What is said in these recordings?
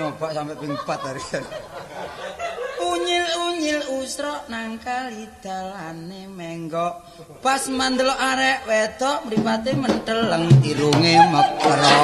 nyobak sampai ping 4 hari. Unyil usra nang kali dalane menggok pas mandelok arek wedok mripate menteleng irunge mekro.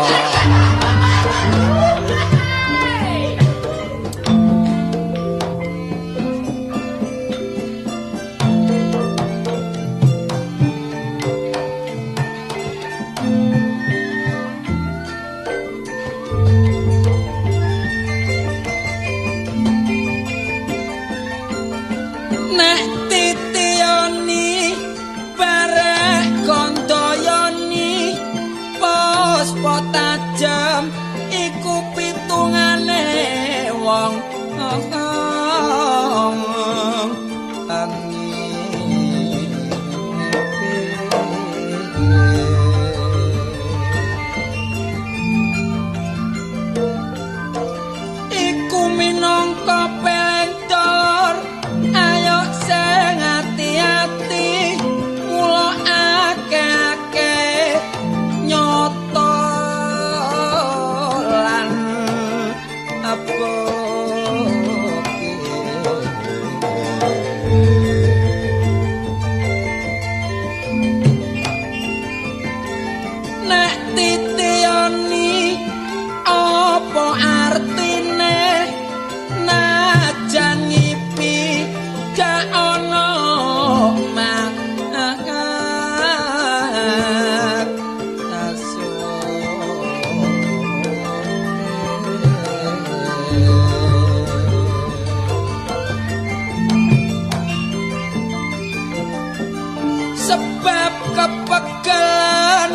Tajem iku pitungane wong iku minangka pelengtor ayo sing ati-ati mula akeh-akeh nyoto nek titioni apa artine najan ngipi gak ono sebab kepegelan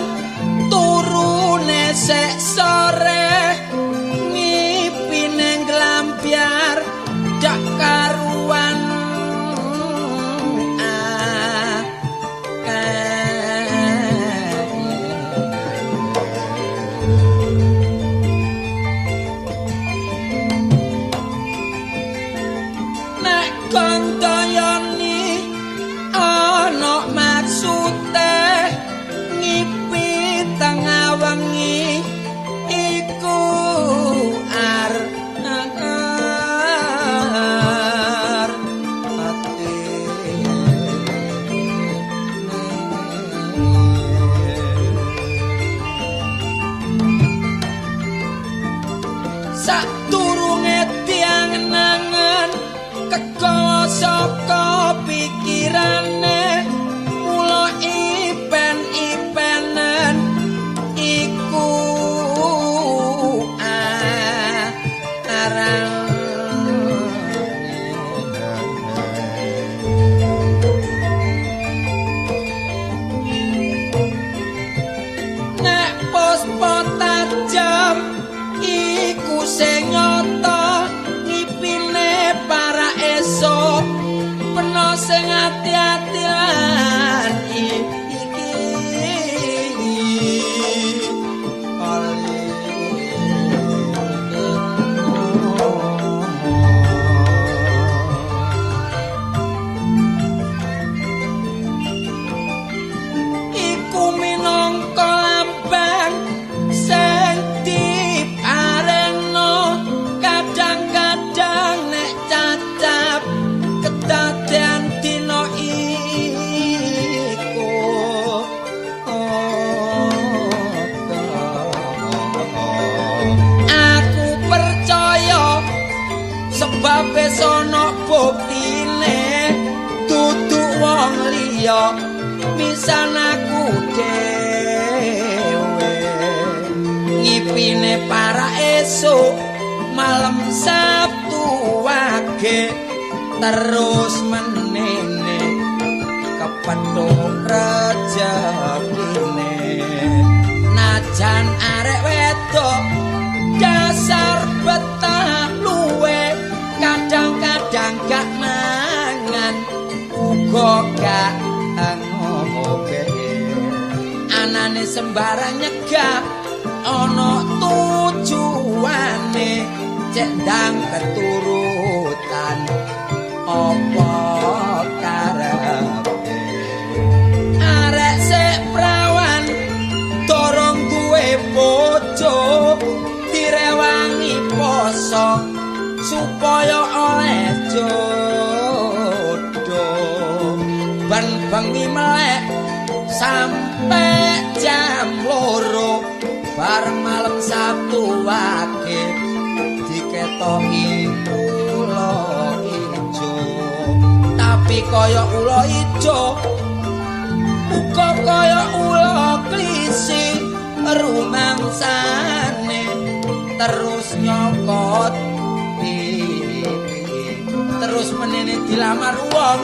turune sek sore ngipine nglambyar dak karuan nek kandayani ana maksude ngipi tengah wengi iku sadurunge tiang nangan kegawa saka pikirane mula ipen-ipenen iku arang nek pospo tajam iku sing nyata ngipine para esok peno sing ati-ati lan iki iku minangka lambang sing diparengno kadang-kadang nek cacap kedadean dina iku aku percaya sebab sono buktine dudu wong liya misan aku dhewe ngipine para esuk malam Sabtu wage terus menene kepethuk rejekine najan arek wedok dasar betah luwe kadang-kadang gak mangan uga gak ngomoke anane sembarang nyegah ana tujuane cendang keturutan apa karepe arek sek prawan dorong duwe bojo direwangi poso kaya oleh jodoh ban bengi melek sampe jam 2 bareng malam Sabtu wage diketoki ula ijo tapi kaya ula ijo uga kaya ula klisi rumangsane terus nyokot terus menene dilamar wong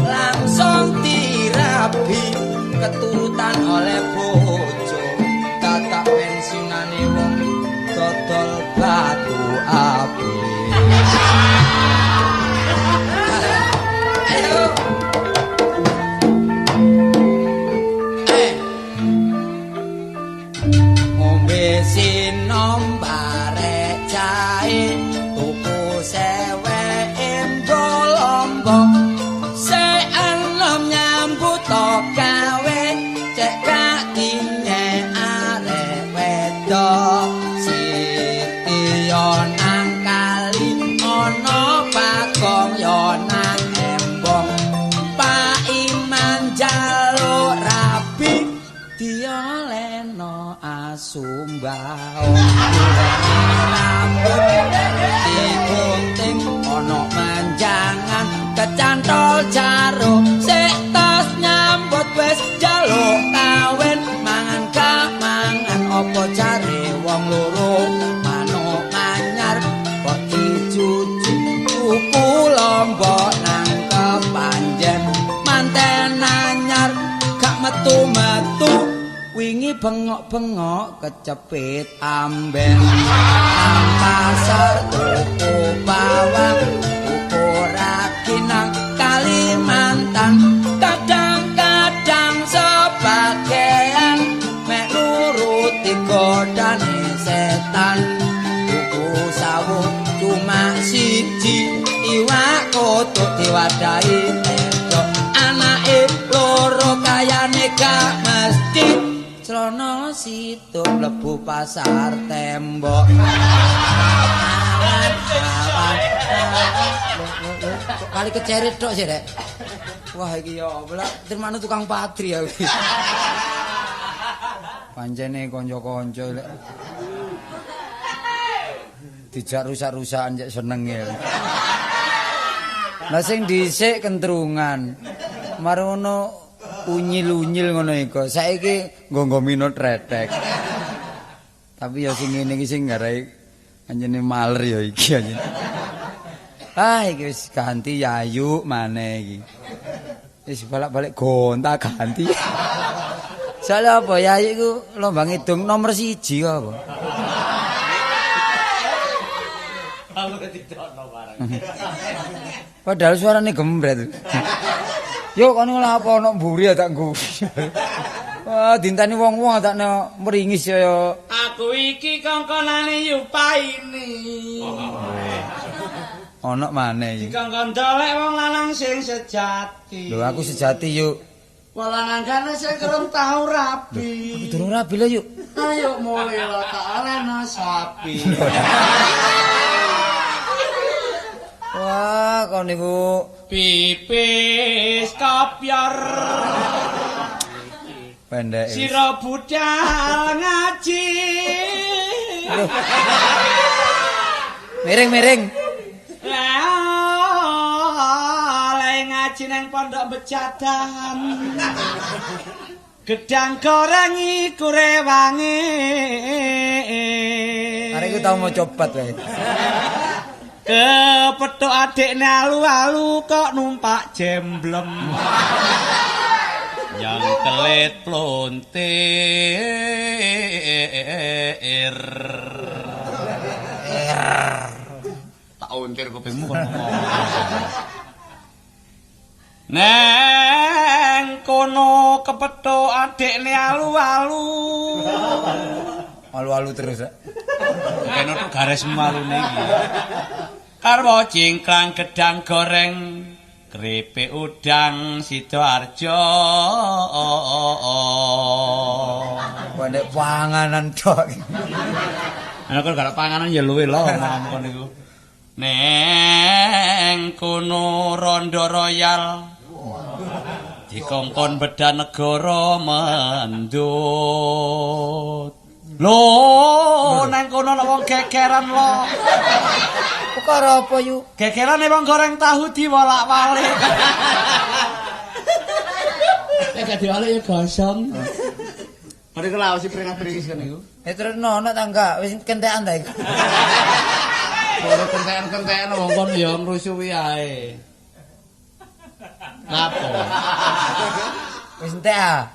langsung dirabi keturutan oleh bojo tatak pensiunane wong dodol batu api ayo ngombe sinom barek jahe tuku sewe embolombo se anom nyambut gawe cek katine arek wedok siti yo nang kali ana bakong yo nang embong Pak Iman jaluk rabi dioleno asumbao rambut digunting ana manjangan kecantol jaruk sik tas nyambut wis jaluk kawin mangan gak mangan apa jare wong loro manuk anyar kok dicuci tuku lombok nang kepanjen manten anyar gak metu-metu wingi bengok-bengok kecepit amben nang pasar tuku bawang tuku ragi nang Kalimantan kadang-kadang sebagian mek nuruti godane setan tuku sawu cuma siji iwak kotuk diwadahi endok anake loro kayane gak mesti celana situk mlebu pasar tembok kali kecerit tok sih rek wah iki ya apa termanu tukang patri ya pancene kanca-kanca lek dijak rusak-rusakan cek seneng ya lah sing dhisik kentrungan marono unyil-unyil ngono iku saiki nggo minut retek tapi ya sing ngene iki sing garai anjene maler ya iki anjene iki wis ganti yayu maneh iki wis balik-balik gonta ganti soalnya apa yayu iku lomba ngidung nomor 1 apa padahal suarane gembret yo kono lha apa ana mburi tak nggo. Wah, dintani wong-wong tak meringis ya. Aku iki kongkonane Yupaini. Ana maneh iki. Dikongkon dolek wong lanang sing sejati. Lho aku sejati yuk. Wong lanang kene sing kurang tau rabi. Aku durung rabi lho yuk. Ayo mulai lo tak alena sapi. Wah, kon niku pipis kopyor. Pendek. Sira budal ngaji. Miring-miring. Lek ngaji nang pondok becadahan. Gedang goreng iku rewange. Arek iku tau mau cobat wae. Kepethuk adikne alu-alu kok numpak jemblem. Yang kelit plontir. Tak untir kupingmu kok ngomong. Neng kono kepethuk adikne alu-alu. Alu-alu terus. Kene tok garis malune iki. Karwo cingkrang gedang goreng keripik udang Sidoarjo. Pendek panganan tok. Ana kok gak panganan ya luwe lho ngomong niku. Neng kono Rondo Royal dikongkon beda negara mendut. Lho, nang kono ana wong gegeran lho. Perkara apa yu? Gegerane wong goreng tahu diwolak-walik. Nek gak diwalik ya gosong. Mari kula si pring-pring kan niku. Terus ana tangga wis kentekan ta iku. Ora kentekan-kentekan wong kon ya ngrusuhi ae. Lapo? Wis entek ah.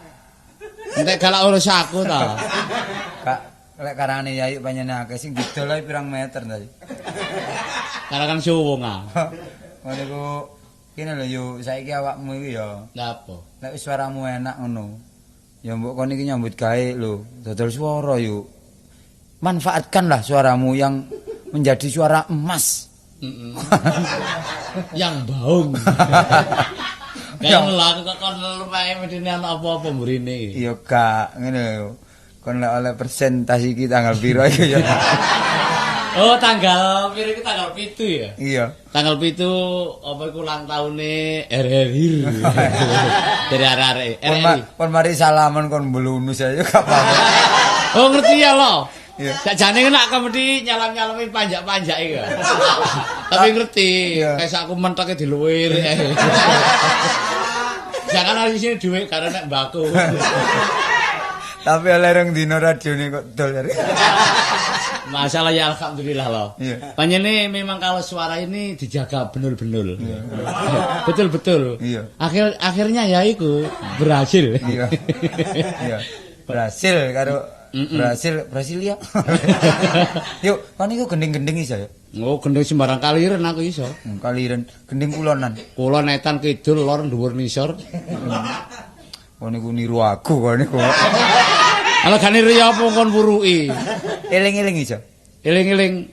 Entek galak urus aku ta. Kak, lek karane yayu panjenengan akeh sing didol ae pirang meter ta. Karangan suwung ah. Ngono iku kene lho yu saiki awakmu iki ya. Lapo? Lek suaramu enak ngono. Ya mbok kon iki nyambut gawe lho, dodol swara yuk. Manfaatkanlah suaramu yang menjadi suara emas. Yang baung. Kayak ngelak kok kon lumae medine ana apa-apa mburine. Iya Kak, ngene lho. Kon lek oleh persentase iki tanggal piro iki ya. Oh, tanggal piro iki tanggal 7 ya? Iya. Tanggal 7 apa iku ulang taune RRI. Dari arek-arek. Pon mari salaman kon mbelunus aja gak apa-apa. Oh, ngerti ya lo. Iya. Sakjane nek kemedi nyalam-nyalami panjak-panjak iki. Tapi ngerti, kayak aku mentoke diluwir. Jangan hari sini duit karena nek mbako. Tapi oleh rong dino radione kok dol. Masalah ya alhamdulillah loh. Iya. Panjene memang kalau suara ini dijaga benul-benul. Iya. Betul-betul. Iya. Akhirnya ya iku berhasil. Iya. Iya. Berhasil karo Brasilia. Yuk, kan iku gending-gending iso ya. Oh, gending sembarang kaliren aku iso. Kaliren gending kulonan. Kulon etan kidul lor dhuwur nisor. Kon niku niru aku kon niku. Ala gane riya apa kon wuruki? Eling-eling iso. Eling-eling.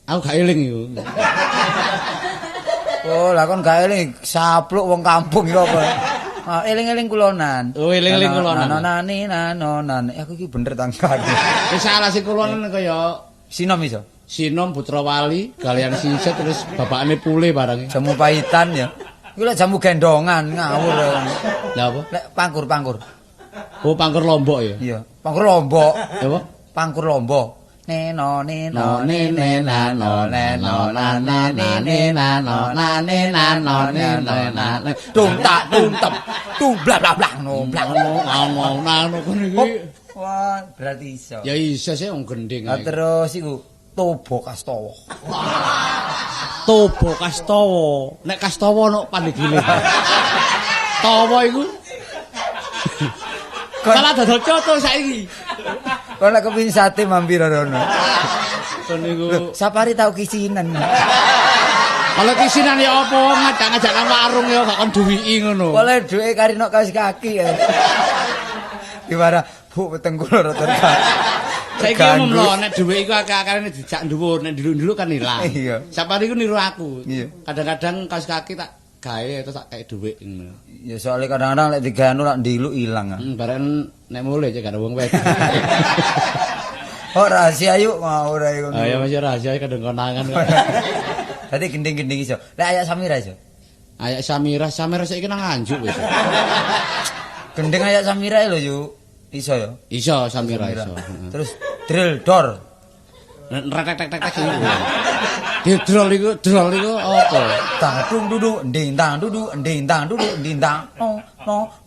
Aku gak eling iku. Oh, lah kon gak eling sapluk wong kampung iki apa? Ah, eling-eling kulonan. Oh, eling-eling kulonan. Nanonan. Aku iki bener tangkat. Wis salah sing kulonan kaya Sinom iso. Sinom Putra Wali, kalian Sinset terus bapakane Pule barang. Jamu pahitan ya. Iku lek jamu gendongan ngawur. Lah apa? Lek pangkur. Oh, pangkur Lombok ya. Iya, pangkur Lombok. Apa? Pangkur Lombok. Neno neno nene nano neno nana nene nano nane nano neno tung tak tung tep tung bla bla bla no bla nano kon iki. Wah, berarti iso. Ya iso sih wong gending. Terus iku Tobo Kastowo. Tobo Kastowo. Nek Kastowo ono pandegile. Tawa iku. Salah dodol coto saiki. Kok lek kepin sate mampir rono. Kon niku Sapari tau kisinan. Kalau kisinan ya apa ngajak-ngajak nang warung ya gak kon duwiki ngono. Boleh duwe karino kaos kaki ya. Gimana? Bu peteng kula rada. Saiki umum lho nek dhuwit iku akeh-akehane dijak dhuwur, nek dulu-dulu kan ilang. Iya. Sapari iku niru aku. Iya. Kadang-kadang kaos kaki tak gawe terus tak kei dhuwit ngono. Ya soalnya kadang-kadang lek diganu lak ndiluk ilang. Bareng nek mulih cek gak ada wong wedok. Oh rahasia yuk mau ora iku. Oh ya masih rahasia kadang konangan. Dadi gending-gending iso. Lek ayak Samira iso. Ayak Samira saiki nang Nganjuk wis. Gending ayak Samira lho yuk. Iso ya. Iso Samira iso. Terus drill door. Retek-tek-tek iku. Drol iku apa? Tang dung dudu nding tang dudu nding tang dudu nding tang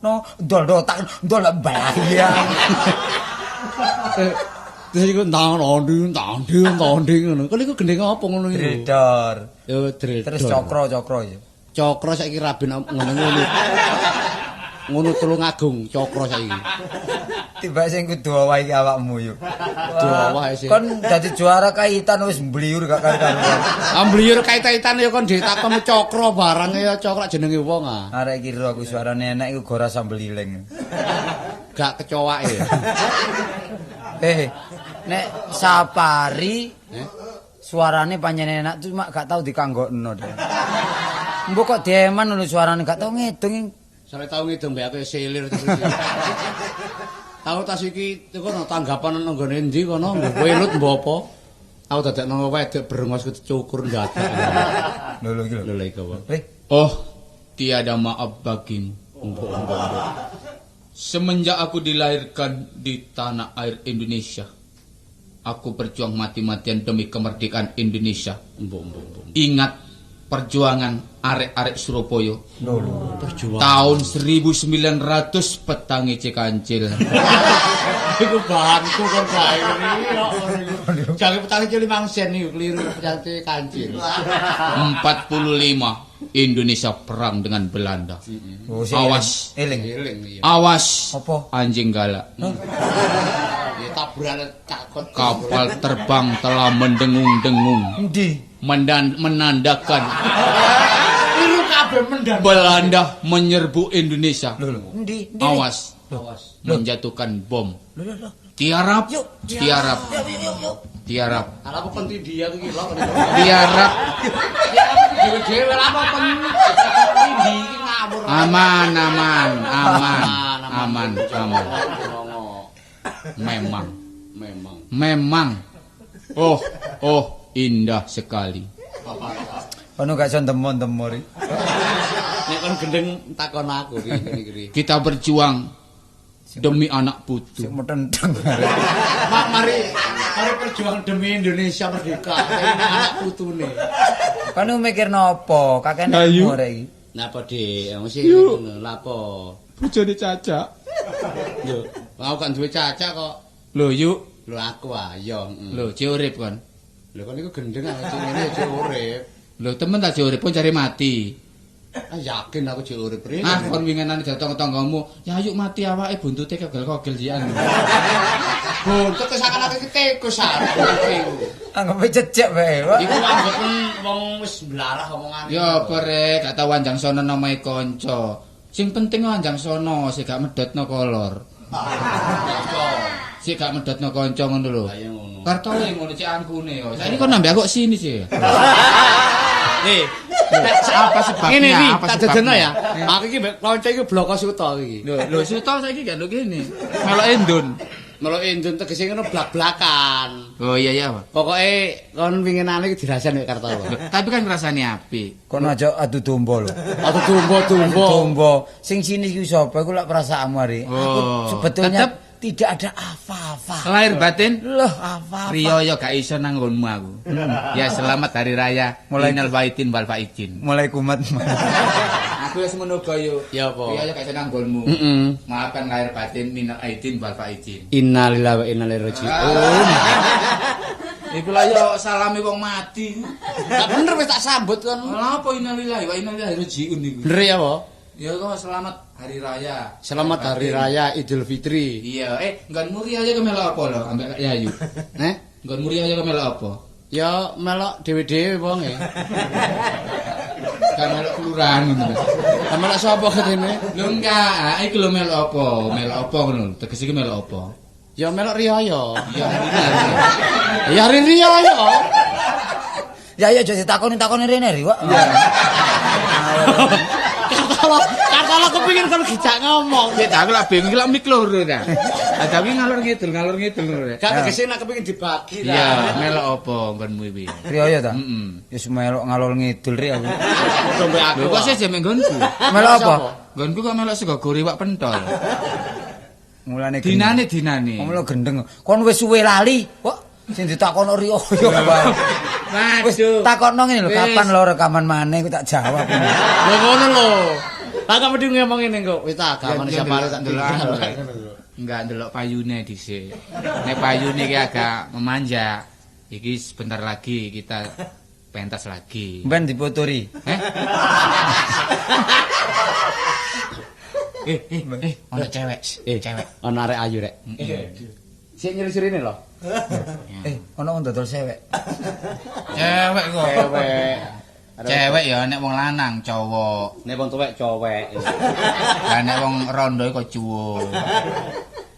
no dol tak dol bayang. Terus iku nding ngono. Kok iku gendeng apa ngono iku? Drill door. Yo drill. Terus cokro ya. Cokro saiki raben ngono. Ngono Tulung Agung cokro saiki. Tiba sing kudu wae iki awakmu yo. Wae sih. Kon dadi juara kaitan wis mbliur gak karo-karo. Ambliur kait-kaitan ya kon ditakon cokro barang ya cokro jenenge wong ah. Arek iki aku suarane enak iku gora sambel ileng. Gak kecoake ya. Nek Sapari suarane pancen enak cuma gak tau dikanggokno deh. Mbok kok dieman lho suarane gak tau ngedung. Sampe tau ngidung mbek aku selir terus. Tahu tas iki kono tanggapan nang nggone endi kono mbok welut mbok apa? Aku dadekno wedok brengos kecukur dadak. Lho iki Lho iki apa? Rih. Oh, tiada maaf bagimu. Semenjak aku dilahirkan di tanah air Indonesia, aku berjuang mati-matian demi kemerdekaan Indonesia. Ingat perjuangan arek-arek Surabaya. Perjuangan. Tahun 1900 petangi Cikancil. Iku bahanku kan bae iki. Jangan petangi Cikancil 5 sen iki keliru petangi Cikancil. 45 Indonesia perang dengan Belanda. Awas. Eling. Awas. Apa? Anjing galak. Ya taburan cakot. Kapal terbang telah mendengung-dengung. Endi? Menandakan Iru kabeh mendan. Belanda menyerbu Indonesia. Endi? Awas. Menjatuhkan bom. Tiarap. Tiarap. Ala apa penting dia iki lho. Tiarap. Dewe-dewe lah apa penting iki ngawur. Aman. Memang. Oh, indah sekali. Ono gak iso ndemo-ndemo ri. Nek kon gendeng takon aku iki. Kita berjuang demi anak putu. Sing metenteng. Mari perjuang demi Indonesia merdeka. Ini anak putune. Kan mikir nopo? Kakek Ayu. rek iki. Napa, Dik? Mesti ngono. Lha apa? Bojone Caca. Yo, aku kan duwe caca kok. Lho, yuk. Lho aku ayo. Lho, cek urip kon. Lho kon iku gendeng aku ngene aja urip. Lho, temen tak cek urip pun cari mati. Yakin aku cek urip rene. Kon winginane datang tanggamu, "Ya yuk mati awake buntute kegel-kogel jian." Buntut kesakan aku iki tekus arep. Anggap cecek bae. Wak. Iku anggap wong wis blalah omongane. Ya apa rek, gak tau Wanjang Sono namae kanca. Sing penting Wanjang Sono, sing gak medhotno kolor. Sik gak medhotno kanca ngono lho. Ya ngono. Kartole ngono cek angkune yo. Saiki kok nambah kok sini sih. Apa sebabnya? Ngene iki Apa tak sebabnya? dedeno ya. Aku iki kanca iki bloko suto iki. Lho Suto saiki gak lho kene. Melok endun. Melok endun tegese ngono blak-blakan. Oh iya apa? Pokoke kon winginane iki dirasani nek Kartolo. Tapi kan ngrasani apik. Kono aja adu domba lho. Aku tumbo-tumbo. Domba. Sing sini iki sapa? Iku lak perasaanmu ari. Aku Oh, sebetulnya tetep tidak ada apa-apa. lahir batin. Loh, apa-apa. Rio yo gak iso nanggonmu aku. Ya selamat hari raya. Mulai- Minal faizin wal faizin. Mulai kumat. Aku wis ngono yo. Ya apa? Rio yo gak iso nanggonmu. Heeh. Maafkan lahir batin minal aidin wal faizin. Innalillahi wa inna ilaihi raji'un. Iku lah yo salami wong mati. Tak bener wis tak sambut kon. Lha apa innalillahi wa inna ilaihi raji'un niku? Bener ya, apa? Ya kok selamat hari raya. Selamat hari raya Idul Fitri. Iya, nggonmu Rio yo kemelok apa lho ambek Kak Yayu? Nih, Nggonmu Rio yo kemelok apa? ya melok dhewe-dhewe wonge. Kan melok kelurahan ngono. Lah melok sapa ketene? Lho enggak, iki lho melok apa? Melok apa ngono? Tegese iki melok apa? Ya melok riyo. Ya hari Ya hari riyo. Ya ya aja ditakoni-takoni rene ri, Wak. Kartolo kepengin kon gijak ngomong. Ya tak aku lak bingung iki lak mik loro ta. Lah tapi ngalor ngidul lho. Gak tegese nek kepengin dibagi ta. Iya, melok apa nggonmu iki? Riyo ta? Heeh. Ya semelok ngalor ngidul ri aku. Dombe aku. Lho kok sih jame nggonku? Melok apa? Nggonku kok melok sego gori wak pentol. Mulane Dinane. Omlo gendeng. Kon wis suwe lali, kok sing ditakono Rio yo bae. Wis Waduh. takokno ngene lho, Wis. kapan lo rekaman maneh ku tak jawab. Lho ngono lho. Tak mesti ngomong ngene kok. Wis tak gamane Ya, siapa tak ndelok anu, tinggal. Rek. Enggak ndelok payune dhisik. Nek payune iki agak memanjak. Iki sebentar lagi kita pentas lagi. Ben dipoturi. Ono cewek. Cewek. Ono arek ayu rek. Sing nyiri-sirine lho. Ono wong dodol sewek. Cewek kok. Cewek. Cewek ya nek wong lanang cowok. Nek wong tuwek cowek. Lah nek wong rondo kok cuwo.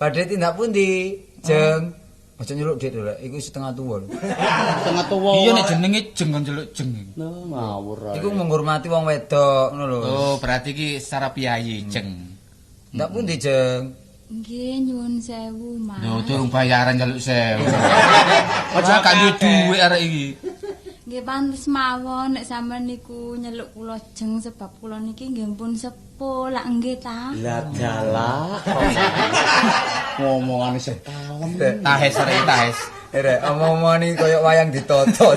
Badhe tindak pundi, Jeng? Aja nyeluk dik lho, iku setengah tuwa lho. Tengah tuwa. Iya nek jenenge jeng kon celuk jeng. Ngawur ae. Iku menghormati wong wedok ngono lho. Oh, berarti iki secara piyayi jeng. Ndak pundi, Jeng? Nggih, nyuwun sewu, Mas. Lho, durung bayaran njaluk 1000. Aja gak duwe dhuwit arek iki. Nggih pantes mawon nek sampean niku nyeluk kula jeng sebab kula niki nggih pun sepuh lak nggih ta. Lah galak. Ngomongane setahun. Tahes arek tahes. Omong-omong iki koyo wayang ditoto.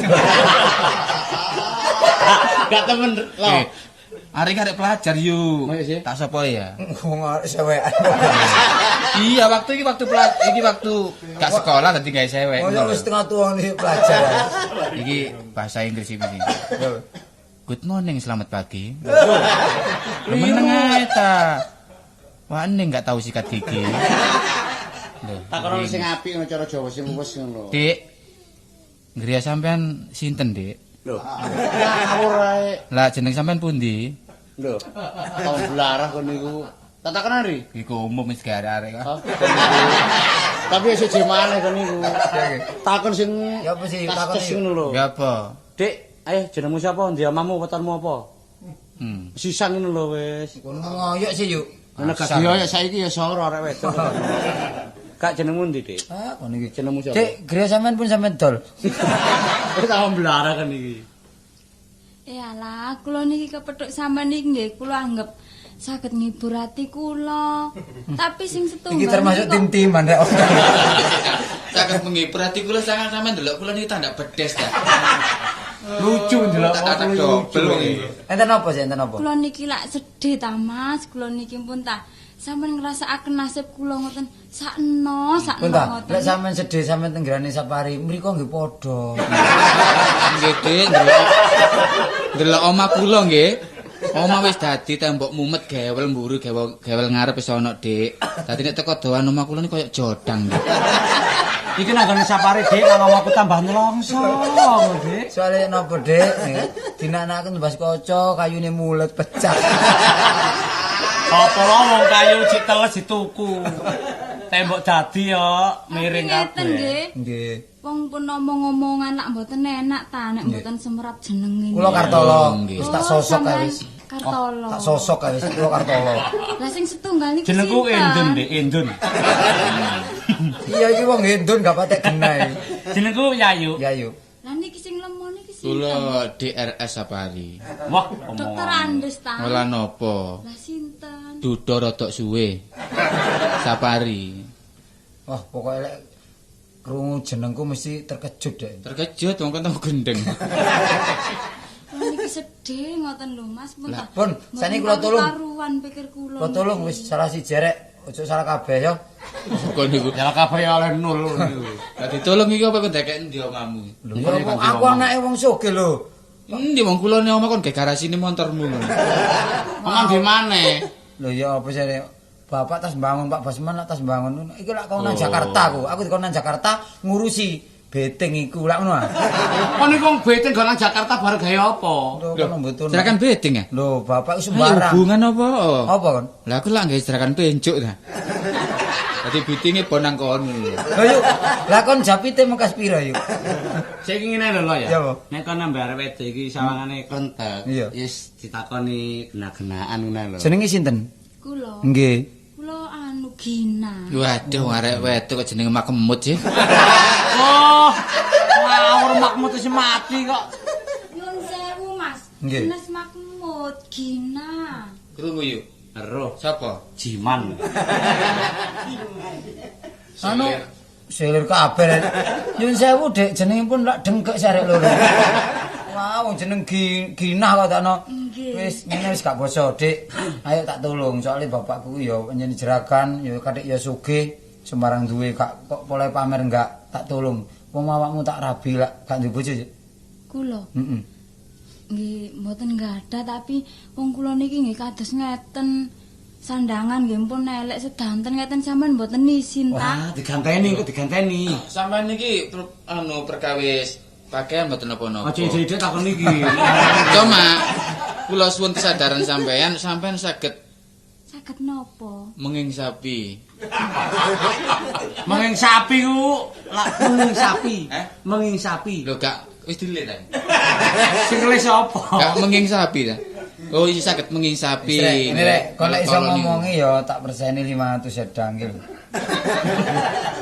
Gak temen lho. Arek pelajar yuk. Oh, iya sih. Tak sapa ya? Wong arek sewekan. Iya, waktu iki waktu gak sekolah dadi gawe sewek. Oh, ya wis setengah tuwa nih pelajar. Iki bahasa Inggris iki. Good morning, selamat pagi. Meneng ae ta. Wah, ning gak tahu sikat gigi. Takono sing apik ngono cara Jawa sing luwes ngono. Dik. Ngriya sampean sinten, Dik? Lho. Ngawur ae. Lah jeneng sampean pundi? Lho. Taun blarah kon niku. Tak takono ri. Iku umum wis gak arek-arek. Tapi siji maneh kon niku. Takon sing Ya apa sih takon takon ngono lho. Ya apa? Dik, ayo jenengmu sapa? Ndi omamu, wetonmu apa? Sisan ngono lho wis. Kono ngoyok sih yuk. Nek gak yo saiki ya soro arek wedok. Kak jenengmu ndi, Dik? Ah, kono iki. Jenengmu sapa? Dik, griya sampean pun sampean dol. Wis tak mblara kan iki. Iyalah, kula niki kepethuk sampean niki nggih kula anggap saged ngibur ati kula. Tapi sing setunggal Iki termasuk niki kok- tim-timan rek. Saged menghibur ati kula sampean ndelok kula niki tandak bedes ta. Lucu ndelok Tak dobel wong iki. Enten apa sih, enten apa? Kula niki lak sedih ta Mas, kula niki pun tak sampean ngrasakaken nasib kula ngoten sakno Bentar, ngoten. lek sampean sedih sampean tenggrane Sapari, mriko nggih padha. Nggih, Dik, ndelok omah kula nggih. Omah wis dadi tembok mumet gewel mburu gewel ngarep wis ana, Dik. Dadi nek teko doan omah kula niku koyo jodang, Dik. Iki nek gone sapare Dik, nang omahku tambah nelongso, Dik. Soale napa, Dik? Dinanakaken mbas kaca, kayune mulet pecah. Apa lho wong kayu citeles dituku. Tembok dadi yo miring Ngeten kabeh. nggih. Nggih. Wong pun omong-omongan lak mboten enak ta nek mboten semerap jenenge. Kula Kartolo, Nggih. wis tak sosok kae wis. Kartolo. Tak sosok kae wis kula Kartolo. Lah sing setunggal niki Jenengku sinten? Endun, Dik, Endun. Iya iki wong Hendun gak patek genah. Jenengku Yayu. Ya yuk. Lah niki sing lemon niki sinten? Kula DRS Sapari. Wah, Dokter omongan. Andes ta. Ora napa. Lah sinten? Dudo rodok suwe. Sapari. Wah, pokoknya lek krungu jenengku mesti terkejut deh. Terkejut wong kan tau gendeng. Kula niki sedih ngoten lho Mas, pun tak. Pun, sani kula tulung. Karuan pikir kula. Kula tolong wis salah si jerek, ojo salah kabeh yo. Kok niku. Ya kabeh oleh 0 niku. Dadi tolong iki apa kok ndekek endi omamu? Lho, aku anake wong sugih lho. Endi wong kula ne omah kon gek garasine montormu. Omong di maneh? Lho ya apa sih Bapak tas bangun, Pak Basman tas bangun. Iki lak kau nang Jakarta aku dikon nang Jakarta ngurusi beteng iku lak ngono. Kon niku wong beteng nang Jakarta bareng gawe apa? Lho kono mboten. Serakan beding ya? Lho, Bapak iku Ayo, sembarang. hubungan apa? Apa kon? Lah aku lak nggawe serakan pencuk ta. Dadi bitinge bonang kono. Lho yuk, lah kon japite mengkas pira yuk? Saiki ngene lho Ya, ya. apa? Nek kon nambah arep wedok iki sawangane klentek. Iya. Wis ditakoni gena-genaan ngono lho. Jenenge sinten? Kula. Nggih. Kula anu Gina. Waduh, arek wedok kok jenenge makemut sih. Oh, ngawur makmu wis mati kok. Nyun sewu Mas. Nggih. Jenis Mahmud Gina. Krungu yuk. Eroh, Sapa? Jiman. Anu selir kabeh. Nyun sewu Dik, jenenge pun lak dengkek sarek loro. Wah, wong jeneng Ginah kok takno. Nggih. Wis ngene wis gak basa, Dik. Ayo tak tolong soalnya bapakku ya panjenengan jerakan, ya kadek ya sugih, sembarang duwe kok boleh pamer enggak tak tolong. Wong awakmu tak rabi lak gak duwe bojo. Kula. Heeh. Nggih, mboten gadah tapi wong kula niki nggih kados ngeten. Sandangan nggih pun elek sedanten ngeten sampean mboten isin ta. Wah, diganteni kok diganteni. Sampeyan niki perkawis pakaian mboten napa-napa. Aja ide takon iki. Cuma kula suwun kesadaran sampeyan saged Saged napa? menging sapi. Menging sapi ku, lak menging sapi. Menging sapi. Lho gak wis dile ta. Sing nulis apa? Gak menging sapi ta. Oh, iki saged mengisapi. Ini rek, kalau iso ngomongi ya tak perseni 500 sedang iki.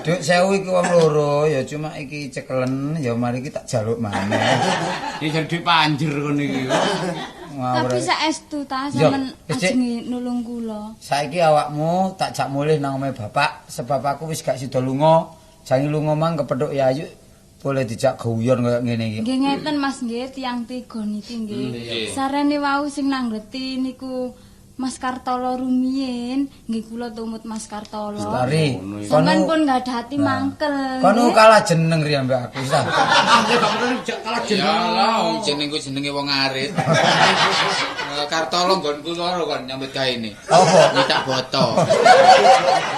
Duk 1000 iki wong loro ya cuma iki cekelen ya mari iki tak jaluk maneh. Iki jadi panjer ngono iki. Tapi saestu ta sampean ajengi nulung kula. Saiki awakmu tak jak mulih nang omahe bapak sebab aku wis gak sida lunga. Jange lunga mang kepethuk Yayu boleh dijak guyon kaya ngene iki. Nggih ngeten Mas nggih tiyang tiga niki nggih. Sarene wau sing nangreti niku Mas Kartolo rumiyin, nggih kula tumut Mas Kartolo. Lari. Sampeyan pun enggak ada hati mangkel. Kono kalah jeneng riyen mbak aku sa. Kalah Ya Allah, wong jenengku jenenge wong arit. Kartolo nggonku loro kon nyambut gawe ini. Apa? Nyitak boto.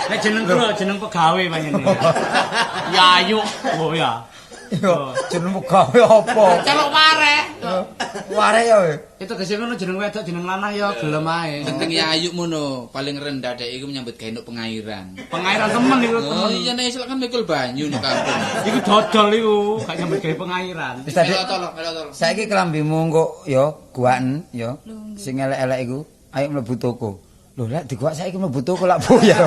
Nek jeneng kula jeneng pegawe panjenengan. Yayu. Oh ya. Yo, jeneng gawe apa? Celuk ware. Ware ya. Itu gesine ngono jeneng wedok jeneng lanang ya gelem ae. Penting Yayu ngono, paling rendah dek iku menyambut gawe nduk pengairan. Pengairan temen iku Oh temen. iya nek isuk kan mikul banyu nek kampung. Iku dodol iku, gak nyambut gawe pengairan. Wis tadi Tolong. saiki kelambimu engko ya guaken ya. Sing elek-elek iku ayo mlebu toko. Lho lek diguak saiki mlebu toko lak buyar.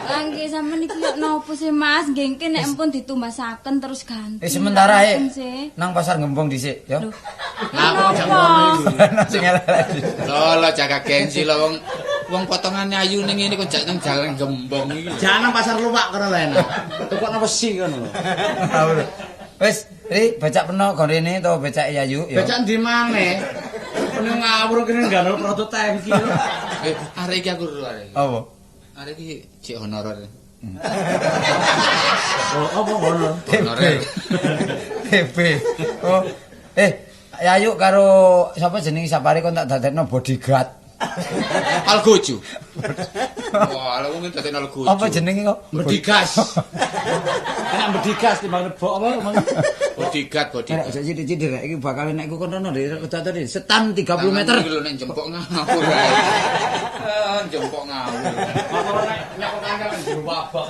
Lah nggih sampean iki yo nopo sih Mas? Nggih engke nek empun ditumbasaken terus ganti. Sementara Ngaten sih. nang pasar Gembong dhisik ya. Lho. Lah jam Napa? ngono iku. Sing elek. Lho jaga gengsi lho wong potongane ayu ning ngene kok jak nang jalan Gembong iki. Jangan nang pasar luwak kono lho enak. Tukokno wesi kono lho. Wis, Ri, becak peno gorene to becak Yayu ya. Becak ndi maneh? Kene ngawur kene nggawe produk tangki lho. Arek iki aku lho arek. Apa? Arek iki cek honorer. Oh, apa ngono? Honorer. TB. Oh, Yayu karo sapa jenenge sapare kon tak dadekno bodyguard. Algojo. Wah, lha wong dadekno algojo. Apa jenenge kok? Medigas. Enak medigas timbang nebok apa? Bodyguard. Nek sithik-sithik rek iki bakal nek ku kono tadi setan 30 meter. Iki lho nek jempok ngawur ae. Jempok ngawur. Nek kok kangen jero wabak.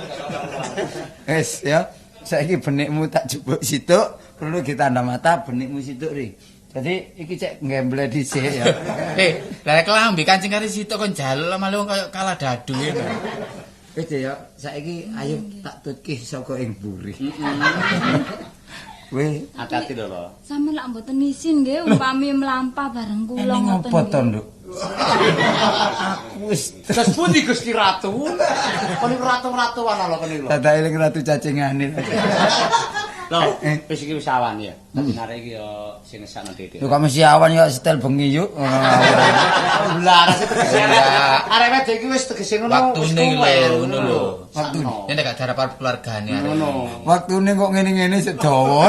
Wis ya. Saiki benikmu tak jupuk situk, perlu ditanda mata benikmu situk ri. Jadi iki cek ngemble dhisik ya. Lah kelambi kancing kari sitok kon jaluk malah wong kaya kalah dadu ngene. Wis ya, saiki ayo tak tutki saka ing buri. Weh, Hati-hati lho. Sampeyan lak mboten isin nggih umpami mlampah bareng kula ning ngoten. opo to, nggih. Nduk? Aku wis Terus pundi Gusti Ratu? Kon iku ratu-ratuan lho kene lho. tak eling ratu cacingane. Lho, wis iki wis awan ya. Tapi arek iki yo sing ngesakno Dede. Lu kok mesti awan ya setel bengi yuk. Lah, rasa tegese arek wedok iki wis tegese ngono. Waktune lho ngono lho. Waktune. Nek gak darapar keluargane arek. Ngono. Waktune kok ngene-ngene sedawa.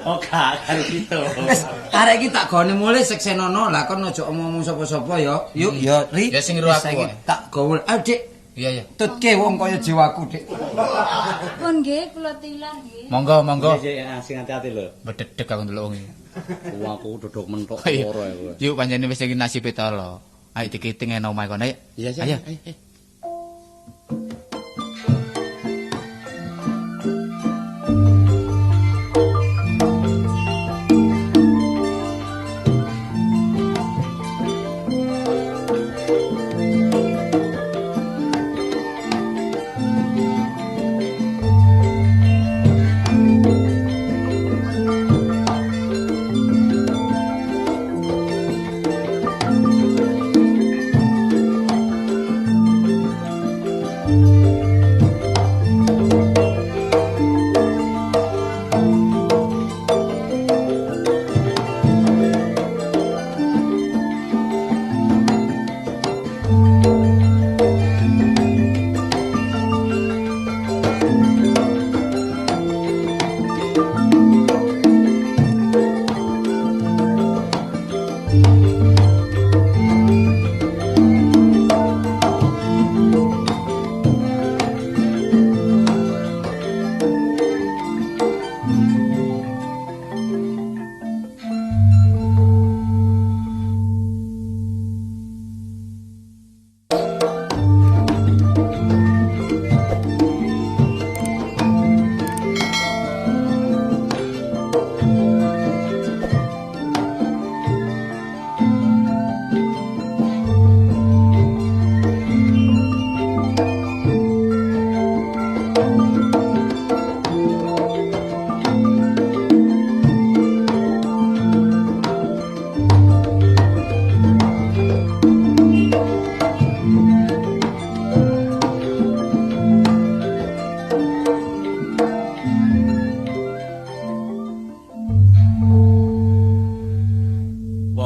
Oh, gak karo gitu. Wis, arek iki tak gone mulih seksenono. Lah kon aja omong sapa-sapa ya. Yuk, ya Ri. Ya sing ngiru aku, Saiki wae. tak gawe. Ayo, Dik. Iya. Tutke wong kaya jiwaku, Dik. Pun nggih kula tilar nggih. Monggo. Sing hati-hati lho. Bededeg aku ndelok wong iki. Wong aku duduk mentok Ayo. loro ae. Yuk pancene wis iki nasibe to lho. Ayo dikiting nang omahe kono ayo. Iya, Ayo.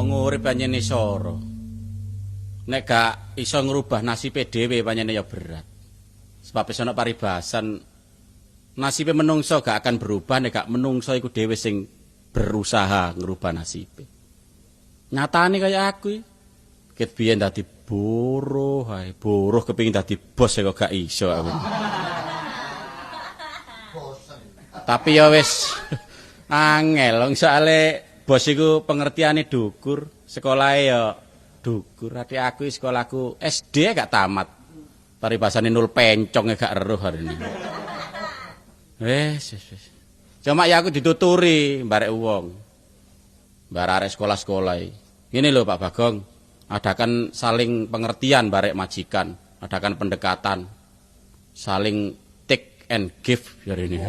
wong urip pancene sora. Nek gak iso ngrubah nasibe dhewe pancene ya berat. Sebab wis ana paribasan nasibe menungso gak akan berubah nek gak menungso iku dhewe sing berusaha ngrubah nasibe. Nyatane kaya aku iki ket biyen dadi buruh, buruh kepengin dadi bos kok gak iso aku. Tapi ya wis angel wong soalé bos iku pengertiane dukur, sekolahe ya dukur. Ati aku sekolahku SD gak tamat. Paribasane nul pencong gak eruh harene. Wis. Cuma ya aku dituturi barek wong. Barek sekolah-sekolah. Ini lho Pak Bagong, adakan saling pengertian barek majikan, adakan pendekatan. Saling take and give harene.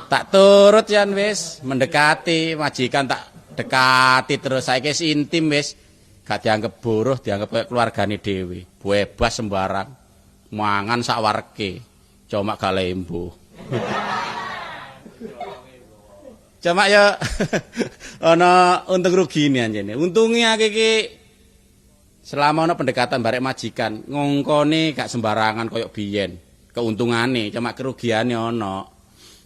Tak turut yan wis, mendekati majikan tak dekati terus saiki intim wis. Gak dianggap buruh, dianggap kayak keluargane dhewe. Bebas sembarang. Mangan sak warke. Cuma gak lembu. Cuma ya ana untung rugine anjene. Untunge akeh iki selama ana pendekatan barek majikan, ngongkone gak sembarangan koyo biyen. Keuntungane, cuma kerugiane ana.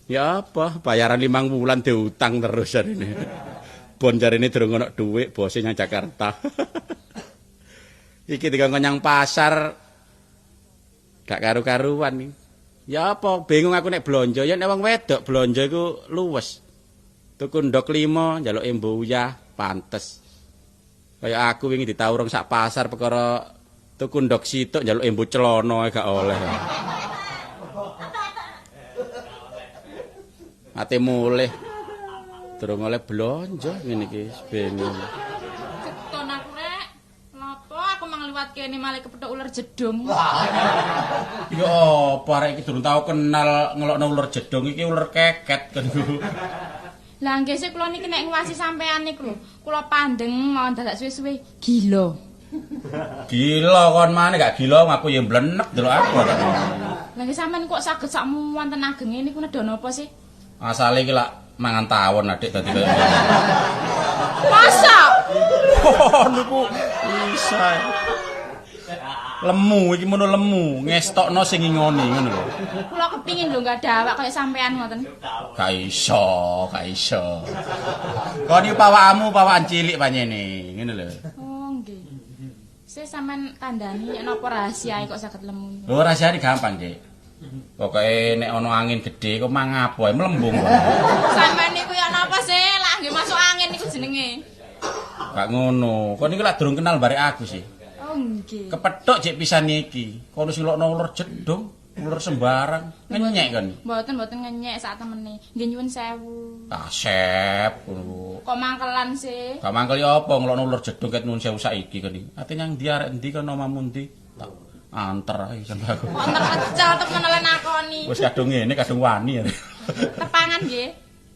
Ya apa, bayaran 5 bulan diutang terus jarine. Bon jarine durung ana dhuwit, bose nyang Jakarta. Iki dikongkon nyang pasar gak karu-karuan iki. Ya apa, bingung aku nek blonjo, ya nek wong wedok blonjo iku luwes. Tuku ndok 5 njaluk embuyah, pantes. Kaya aku wingi ditawurung sak pasar perkara tuku ndok situk njaluk embu celana gak oleh. Ate mulih. Durung oleh blonjo ngene iki bingung. Ceton aku rek. Napa aku mang liwat kene malah kepethuk ular jedung. Ya apa arek iki durung tau kenal ngelokno ular jedung iki ular keket kan. Lah nggih sik kula niki nek nguwasi sampean niku lho. Kula pandeng mawon dadak suwe-suwe gila. Gila kon maneh gak gila aku ya mblenek delok aku. Lah nggih sampean kok saged sakmu wonten ageng niku nedha napa sih? Asale iki lak mangan tawon adik dadi kaya ngene. Masa? Oh niku bisa. Lemu iki mono lemu, ngestokno sing ngingoni ngono lho. Kula kepingin lho gak ada awak kaya sampean ngoten. Gak iso. Kon iki pawakmu pawakan cilik panjene, ngene lho. Oh nggih. Saya sampean kandhani nek napa rahasiae kok saged lemu. Lho rahasiane gampang, Dik. Pokoke nek ana angin gedhe kok mangapo ae mlembung. Sampean niku ya napa sih? Lah nggih masuk angin niku jenenge. Gak ngono. Kon iki lak durung kenal barek aku sih. Oh nggih. Kepethuk cek pisan iki. Kono silokno ular jedung, ular sembarang. Ngenyek kon. Mboten ngenyek sak temene. Nggih nyuwun sewu. Asep ngono. Kok mangkelan sih? Gak mangkel ya apa ngelokno ular jedung ket nun sewu saiki kon iki. Ate nyang ndi arek endi kono omamu ndi? Tak anter ae sampe aku. Kok terpecel temen oleh nakoni. Wis kadung ngene kadung wani ya. Tepangan nggih.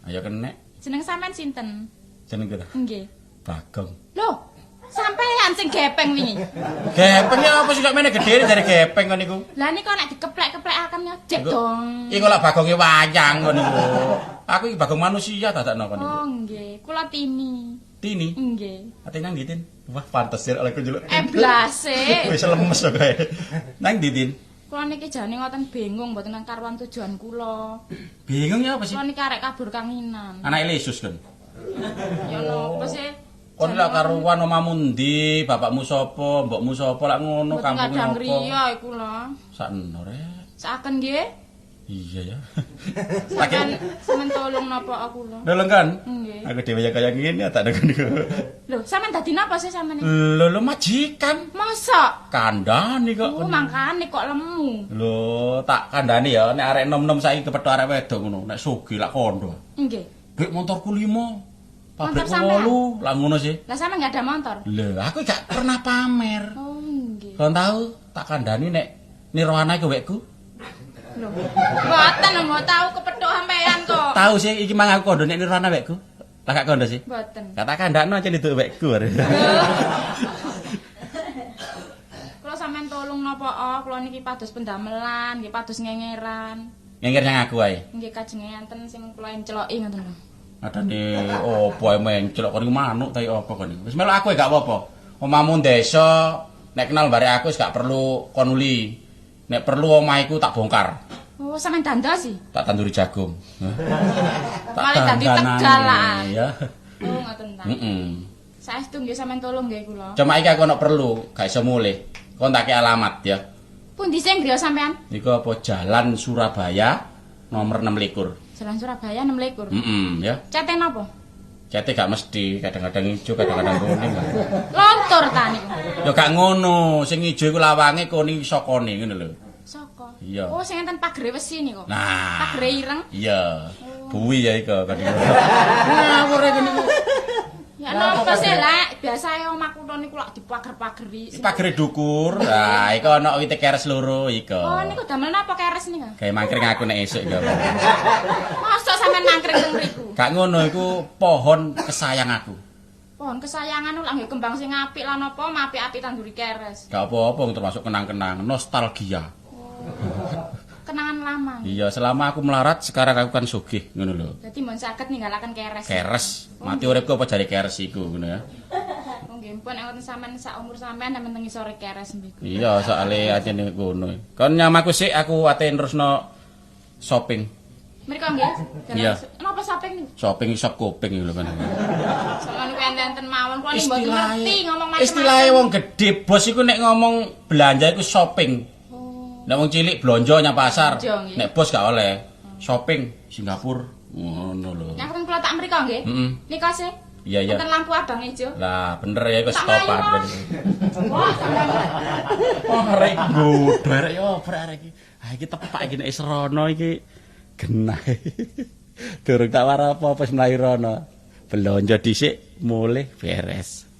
Ayo kenek. Jeneng sampean sinten? Jeneng kira. Nggih. Bagong. Loh, sampean sing gepeng wingi. Gepeng ya apa sih kok meneh gedhe dari gepeng kon niku. Lah niku nek dikeplek-keplekaken ya jek dong. Iku lak bagonge wayang kon niku. Aku iki bagong manusia dadakno kon niku. Oh nggih, kula Tini. Tini. Nggih. Ate nang ndi, Tin? Wah, pantes ya oleh kunjuluk. Blase. Wis lemes kok kae. Nang ndi, Tin? Kula niki jane ngoten bingung mboten nang karuan tujuan kula. Bingung ya apa sih? Kula niki arek kabur kanginan. Anake Yesus kan. Ya napa sih? Kon lak karuan omamu ndi, bapakmu sapa, mbokmu sapa lak ngono Mboten kampung kadang apa? riya iku lho. Sakno rek. Saken nggih. Iya ya. Sampeyan tolong napa aku lho. Nolong kan? Nggih. Aku dhewe ya kaya ngene tak ada niku. Lho, sampean dadi napa sih sampean iki? Lho majikan. Masa? Kandhani kok. Mangkane kok lemu. Lho, tak kandhani ya nek arek nom-nom saiki kepethuk arek wedok ngono, nek sugih lak kondo. Nggih. Bek motorku 5. Motor Pabrikku sampean? 8, lak ngono sih. Lah sampean enggak ada motor? Lho, aku gak pernah pamer. Oh, nggih. Kon tahu tak kandhani nek nirwana iku wekku. Lho. Mboten mau tahu kepethuk sampean kok. Tahu sih iki mang aku kondo nek nirwana wekku. Lah gak kondo sih. Mboten. Kata kandhakno aja nduk wekku. Kula sampean tolong napa kula niki pados pendamelan, nggih pados ngengeran. Ngengir nang aku ae. Nggih kajenge enten sing kula enceloki ngoten lho. Adane opo ae menclok kon manuk ta apa kon iki. Wis melok aku gak apa-apa. Omahmu desa nek kenal bare aku wis gak perlu kon uli. Nek perlu omah iku tak bongkar. Oh, sampean dandos sih. Tak tanduri jagung. Malah dadi Tegal lah. Ya. Oh, ngoten ta. Saestu nggih sampean tolong nggih kula. Cuma iki aku ono perlu, gak iso mulih. Kon tak alamat ya. Pundi sing griya sampean? Niku apa Jalan Surabaya nomor 26. Jalan Surabaya 26. Ya. Cete napa? Cete gak mesti, kadang-kadang ijo, kadang-kadang kuning. Lontor ta niku. Ya gak ngono, sing ijo iku lawange kuning sokone ngono lho. Saka. Iya. Oh, sing enten pagere wesi niku. Nah. Pagere ireng. Iya. Buwi ya iku kadang. Ngawur iki niku. Ya napa sih lek, biasae omah kula niku lak dipager-pageri. Pagere dukur. Nah, iku ana wite keres loro iku. Oh, niku damel napa keres niku? Gawe mangkring aku nek esuk iku. Mosok sampean nangkring teng mriku. Gak ngono iku pohon kesayang aku. Pohon kesayangan lak nggih kembang sing apik lan napa apik-apik tanduri keres. Gak apa-apa termasuk kenang-kenang, nostalgia. Kenangan lama. Iya, selama aku melarat sekarang aku kan sugih ngono lho. Dadi mun saged ninggalaken keres. Keres, mati uripku apa jare keres iku ngono ya. Oh nggih pun nek wonten sampean sak umur sampean nek meneng isore keres mriku. Iya, soalé ajene ngono. Kon nyamaku sik aku ate nerusno shopping. Mriko nggih. Iya. Napa shopping niku? Shopping isop kuping lho kan. Sampeyan niku enten mawon kula mboten ngerti ngomong macam-macam. Istilahe wong gedhe bos iku nek ngomong belanja iku shopping. Nek wong cilik blonjo nyang pasar, nek bos gak oleh. Shopping Singapura. Ngono lho. Nek kan kula tak mriko nggih. Nika sih. Iya iya. Enten lampu abang ijo. Lah bener ya iku stopan. Wah, sampeyan. Oh arek nggodho arek yo arek iki. Ah iki tepak iki nek serono iki genah. Durung tak war apa wis mlayu rono. Belanja dhisik mulih beres.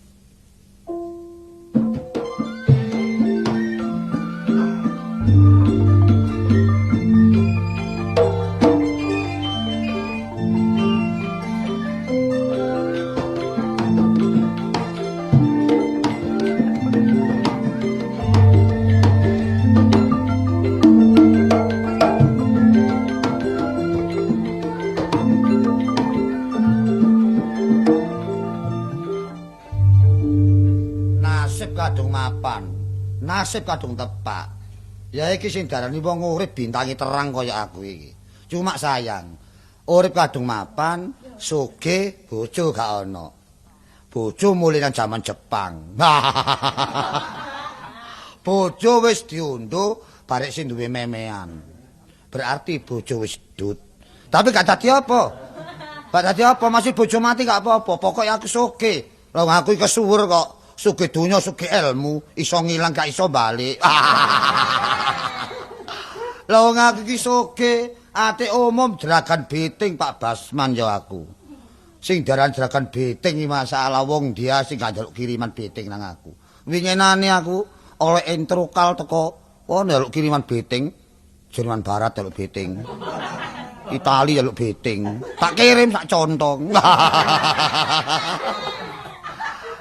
Nasib kadung tepak. Ya iki sing darani wong urip bintangi terang kaya aku iki. Cuma sayang, urip kadung mapan, sugih, bojo gak ana. Bojo mulih nang jaman Jepang. Bojo wis diundhuh barek sing duwe memean. Berarti bojo wis dut. Tapi gak dadi apa. Gak dadi apa, masih bojo mati gak apa-apa. Pokoknya aku sugih. Lah aku iki kesuwur kok. Sugih donya, sugih ilmu, iso ngilang gak iso balik. Lah wong aku iki sugih, ate umum Dragan Beting Pak Basman ya aku. Sing daran Dragan Beting iki masalah wong dia sing gak njaluk kiriman beting nang aku. Winginane aku oleh introkal teko njaluk kiriman beting, Jerman Barat njaluk beting. Itali njaluk beting. Tak kirim sak contong.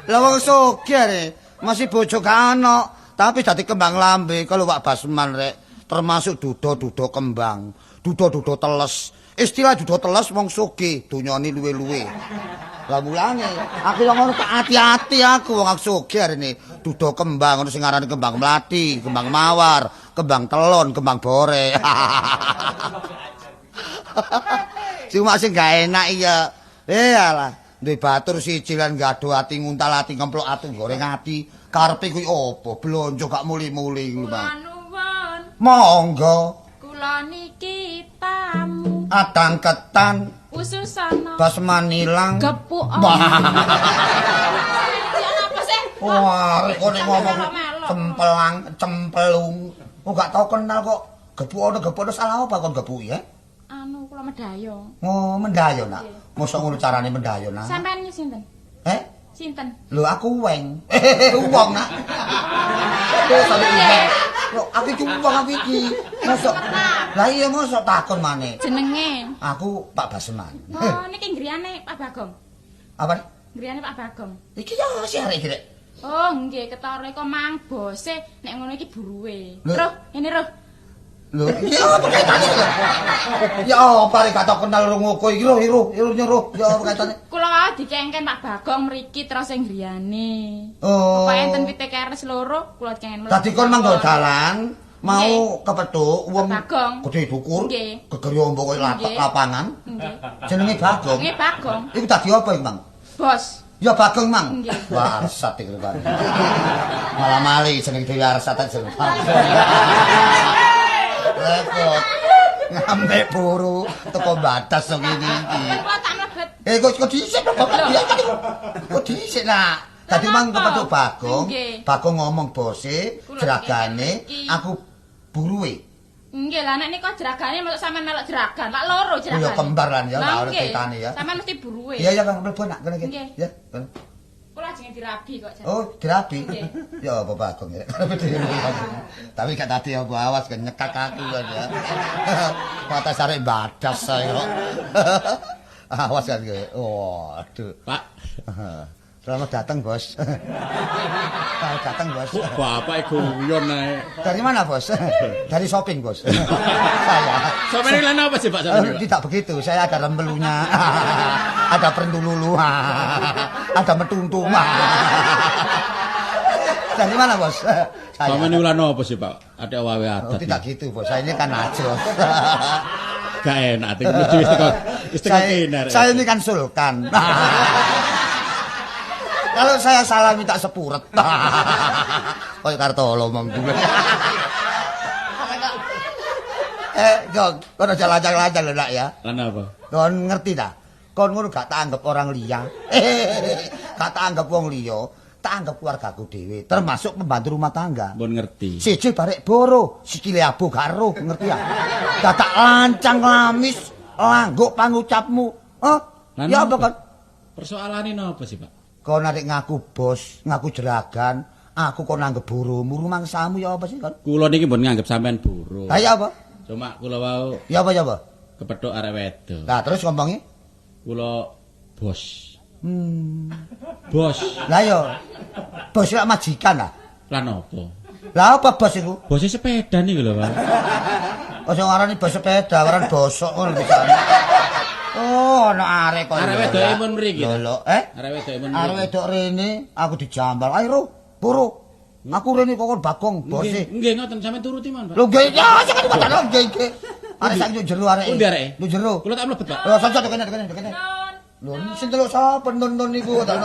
Lah wong sugih masih bojo gak ana, tapi dadi kembang lambe kalau Pak Basman rek, termasuk duda-duda kembang, duda-duda teles. Istilah duda teles wong sugih, donyane luwe-luwe. Lah mulane aku yo ngono hati-hati aku wong sugih arene duda kembang, ono sing arane kembang mlati, kembang mawar, kembang telon, kembang bore. Cuma sing gak enak iya. Alah. Ndek batur siji lan gadho ati nguntal ati ngemplok ati goreng ati karepe kuwi apa blonjo gak muli-muli lho Bang. Nuwun. Monggo. Kula niki tamu. Adang ketan Ususana. Basman ilang. Gepuk. Ya napa sih? Wah, kok nek ngomong cempelang, cempelung. Kok gak tau kenal kok. Gepuk salah apa kon gepuki ya? Anu kula medhayo. Oh, mendayon nak. Mosok ngono carane mendayon nak. Sampeyan sinten? Sinten? Lho aku weng. Wong nak. Lho aku iki wong aku iki. Mosok. Lah iya mosok takon maneh. Jenenge? Aku Pak Basman. Oh, niki griyane Pak Bagong. Apa? Griyane Pak Bagong. Iki ya si arek iki rek. Oh, nggih ketara kok mang bose nek ngono iki buruwe. Lho. Roh, ini roh. Lho, ya apa kaitane? Ya apa rek gak tau kenal rungoko iki lho, iru nyuruh. Ya apa kaitane? Kula wae dikengken Pak Bagong mriki terus sing griyane. Oh. Pak enten PTKRS loro kula dikengken. Dadi kon manggo dalan mau kepethuk wong Bagong. gede dukur. Nggih. Gegerombo koyo Nggih. lapangan. Nggih. Jenenge Bagong. Nggih Bagong. Iku dadi apa iki, Mang? Bos. Ya Bagong, Mang. Nggih. Warsat iki kan. Malah mali jeneng Dewi Arsat jeneng. Repot. Ngambek buru teko batas kok ngene iki. Kula tak mlebet. Kok dhisik Bapak dia kan. Kok dhisik nak. Dadi mang kepethuk Bagong. Nggih. Bagong ngomong bose, jeragane Iki. aku buruwe. Nggih lah nek nika jeragane masuk sampean melok jeragan. Lak loro Oh jeragane. ya kembar lan ya, Lah, ora nggih. kaitane ya. Sampean mesti buruwe. Iya ya Kang mlebu nak kene iki. Nggih. Ya. Kene. Kula jenenge dirabi kok jan. Oh, dirabi. Nggih. Ya apa Bagong ya. Tapi gak tadi aku awas kan nyekak kaki kan ya. Mata sare badas saya kok. Awas kan gue. Waduh. Pak, Selamat datang, Bos. Selamat datang, Bos. kok bapak guyon ae. Dari mana, Bos? Dari shopping, Bos. Saya. Sampeyan lan apa sih Pak sampeyan? Tidak begitu, saya ada rembelunya, ada pendululu, ada metuntung. Dari mana, Bos? Saya. Sampeyan ulan apa sih Pak? Ada wawe Oh, adat. tidak gitu, Bos. Saya ini kan najos. Gak enak iki wis teko kiner. Saya ini kan sultan. Kalau saya salah minta sepuret. Koyo Kartolo mong gue. Jong, kon aja lajang-lajang lho nak ya. Lan apa? Kon ngerti ta? Kon ngono gak tak anggap orang liya. Gak tak anggap wong liya, tak anggap keluargaku dhewe, termasuk pembantu rumah tangga. Mbon ngerti. Siji barek boro, sikile abu gak ero, ngerti ya? Dadak lancang lamis, langguk pangucapmu. Lan Ya apa apa? kon? Persoalane napa sih Pak? Kau narik ngaku bos, ngaku jeragan, aku kau nanggep burumu, rumangsamu ya apa sih kan? Kula niki mbon nganggep sampean buruh. Lah ya apa? Cuma kula wau Ya apa? kepethuk arek wedok. Nah terus ngomongnya? Kula bos. Bos. Lah ya, bos lak majikan lah. Lan apa? Lah apa bos itu? Bose sepeda niku lho Pak. Kau ngarani bos sepeda, waran bosok ngono bisa. Oh, ana arek kok. Arek wedoke pun mriki. Lho, Arek wedoke pun Arek wedok rene, aku dijambal. Ayo, Ro, buru. Aku rene kok Bagong, bose. Nggih ngoten sampean turuti man Pak. Lho nggih, ya sing kok nggih. Arek sak jero arek. Pundi areke? Lho jero. Kula tak mlebet Pak. Lho saja kene. Non. Lho sing delok sapa non niku tak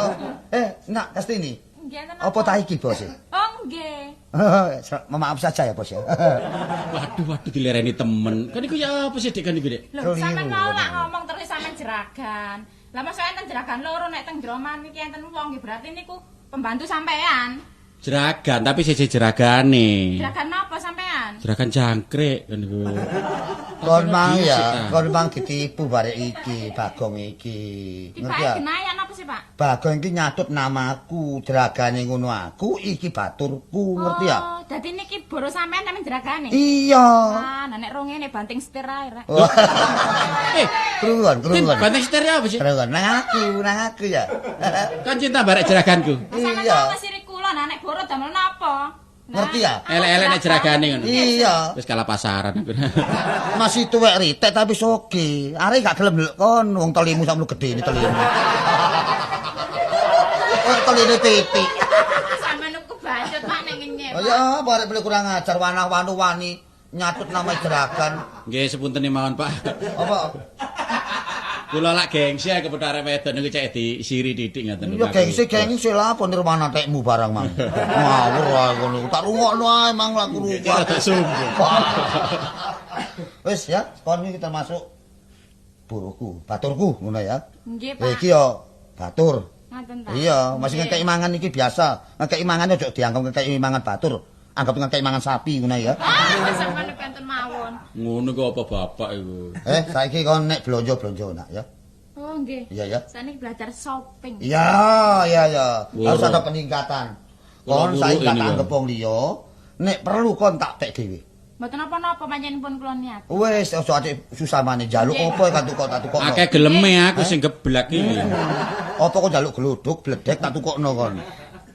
nak Kastini. Nggih enten Apa ta iki bos? Oh nggih. Maaf saja ya bos ya. Waduh dilereni temen. Kan iku ya apa sih Dik kan iku Dik? Lho Keliru, sampean mau lak bener. ngomong terus sampean jeragan. Lah masa enten jeragan loro nek teng Droman iki enten wong nggih berarti niku pembantu sampean. Jeragan tapi siji jeragane. Jeragan napa sampean? Jeragan jangkrik kan iku. Kon mang Dhisik, ya, ah. kon mang ditipu barek iki, Bagong iki. Ngerti ya? Dipake genayan apa sih, Pak? Bagong iki nyatut namaku, jeragane ngono aku, iki baturku, ngerti ya? Oh, dadi niki boro sampean nang jeragane. Iya. Ah, nek rong ngene banting setir ae rek. Eh, Krungon. banteng setir apa sih? Krungon nang aku ya. Kan cinta barek jeraganku. Sampeyan Iya. kok siri kula nah nek boro damel napa? Ngerti ya? Elek-elek nek jeragane ngono. Iya. Wis kalah pasaran aku. Masih tuwek ritek tapi soge. Arek gak gelem lho kon wong telimu sakmono gedene telimu. Oh, teline titik. Sampeyan niku bancut Pak ning ngenyek. Oh ya, barek beli kurang ajar wanah-wanu wani nyatut nama jeragan. Nggih sepunten mawon Pak. Apa? Kula lak gengsi aku kepethuk arek wedok niku cek disiri didik ngoten. Ya gengsi lah apa nirwana tekmu barang mang. Ngawur ae ngono. Tak rungokno ae mang laku Cek rupa. rada sombong. Wis ya, kon iki termasuk buruku, baturku ngono ya. Nggih, Lah Pak. iki ya batur. Ngoten ta. Iya, masih ngekeki mangan iki biasa. Ngekeki mangan aja dianggap ngekeki mangan batur. Anggap ngekeki mangan sapi ngono ya. Ah, sampeyan penten mawon. Ngono kok apa bapak iku. Saiki kon nek blonjo-blonjo nak ya. Oh, nggih. Iya ya. Saniki belajar shopping. Iya. Harus Woro. ada peningkatan. Kula Kon saiki wuru gak ini, anggap wong liya, nek perlu kon tak tek dhewe. Mboten apa-apa panjenengan kula niat. Wis aja ade susah maneh njaluk apa kan tak tukokno. Akeh geleme aku sing geblak iki. Apa kok njaluk glodok, bledek tak tukokno kon.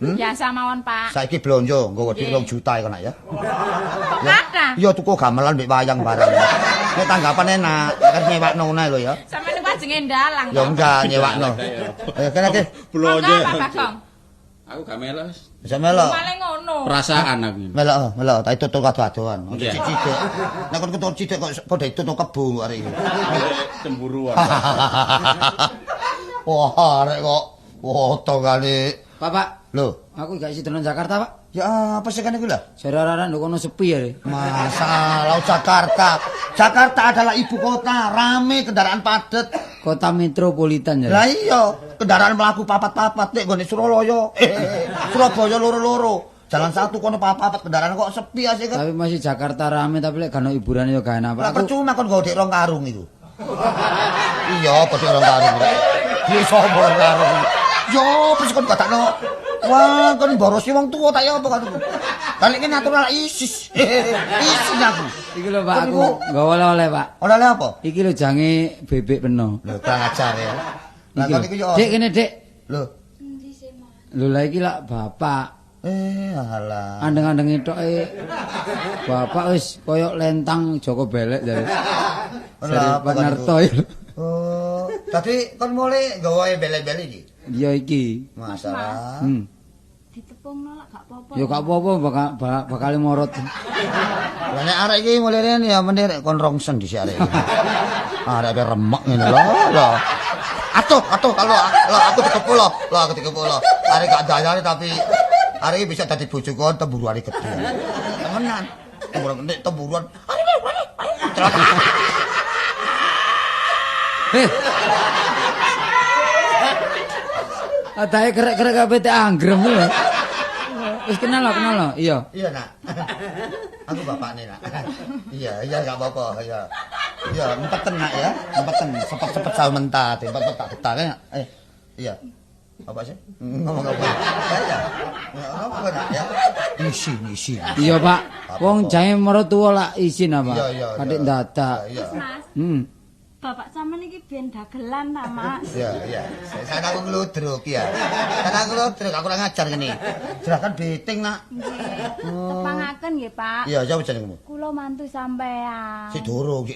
Biasa mawon, Pak. Saiki blonjo nggo wedhus 2 juta iku nak ya. Kok kathah? Iya tuku gamelan mbek wayang barang. Nek tanggapan enak, kan nyewakno ngene lho ya. Sampeyan niku ajenge ndalang. Ya enggak nyewakno. Ayo kene iki. Blonjo. Pak Bagong. Aku gak melo. Bisa melok. Malah ngono. Perasaan aku ini. Melok, tak tutuk ado-adoan. Iya. Cidik. Nek kon ketur cidik kok padha tutuk kebo arek iki. Cemburuan. Wah, arek kok wotongane. Bapak, Lho, aku gak isi tenan Jakarta, Pak. ya apa sih kan iku lho? Sararana nduk kono sepi ya. Masalah Jakarta. Jakarta adalah ibu kota, rame kendaraan padat. Kota metropolitan ya. Lah iya, kendaraan mlaku papat-papat nek nggone Suralaya. Surabaya loro-loro. Jalan satu kono papat kendaraan kok sepi asik kan. Tapi masih Jakarta rame tapi lek gak ono hiburan ya gak enak, Pak. Lah percuma kon nggo dik rong karung iku. Iya, padha rong karung. Dia sapa rong karung. Yo, wis kon katakno. Wah, kon borosi wong tuwa tak ya apa kan. Balik ki natural isis. Isis aku. Iki lho Pak, aku gak oleh-oleh, Pak. Oleh apa? Iki lho jange bebek peno. Lho, kurang ajar ya. Lah Iki kon lho. iku yo. Dek kene, Dek. Lho. Endi sih, Mas? Lho lah iki lak bapak. Alah. Andeng-andeng etoke bapak wis koyo lentang Joko Belek jare. Ora apa Pak kan Narto. Oh, tadi kon mulai gawe bele-bele iki. Iya iki. Masalah. Ditepungno lak gak apa-apa. Ya gak apa-apa bakal morot. Lah nek arek iki mulai rene ya meneh kon rongsen dhisik arek iki. Arek remek ngene lho. Lho. Atuh kalau aku dikepul lho. Lho aku dikepul lho. Arek gak dayane tapi arek iki bisa dadi bojo kon temburuane gedhe. Temenan. Nek temburuan. Adae kerek-kerek kabeh tak anggrem lho. Wis kenal lho. Iya. Iya, Nak. Aku bapakne, Nak. Iya, gak apa-apa, iya. Iya, empeten, Nak ya. Empeten, cepet-cepet sal mentat, empet tak getak kan. Iya. Apa sih? Ngomong apa? Ya. Apa, Nak ya? Isin. Iya, Pak. Wong jange mertua lak izin apa? Iya. Kadek dadak. Iya. Mas. Bapak sampean iki biyen dagelan ta, Mas? Iya. Sana aku ngludruk ya. Sana aku ngludruk, aku ora ngajar ngene. Jerakan beting, Nak. Nggih. Tepangaken nggih, Pak. Iya, jawab jenengmu. Kula mantu sampean. Sik durung.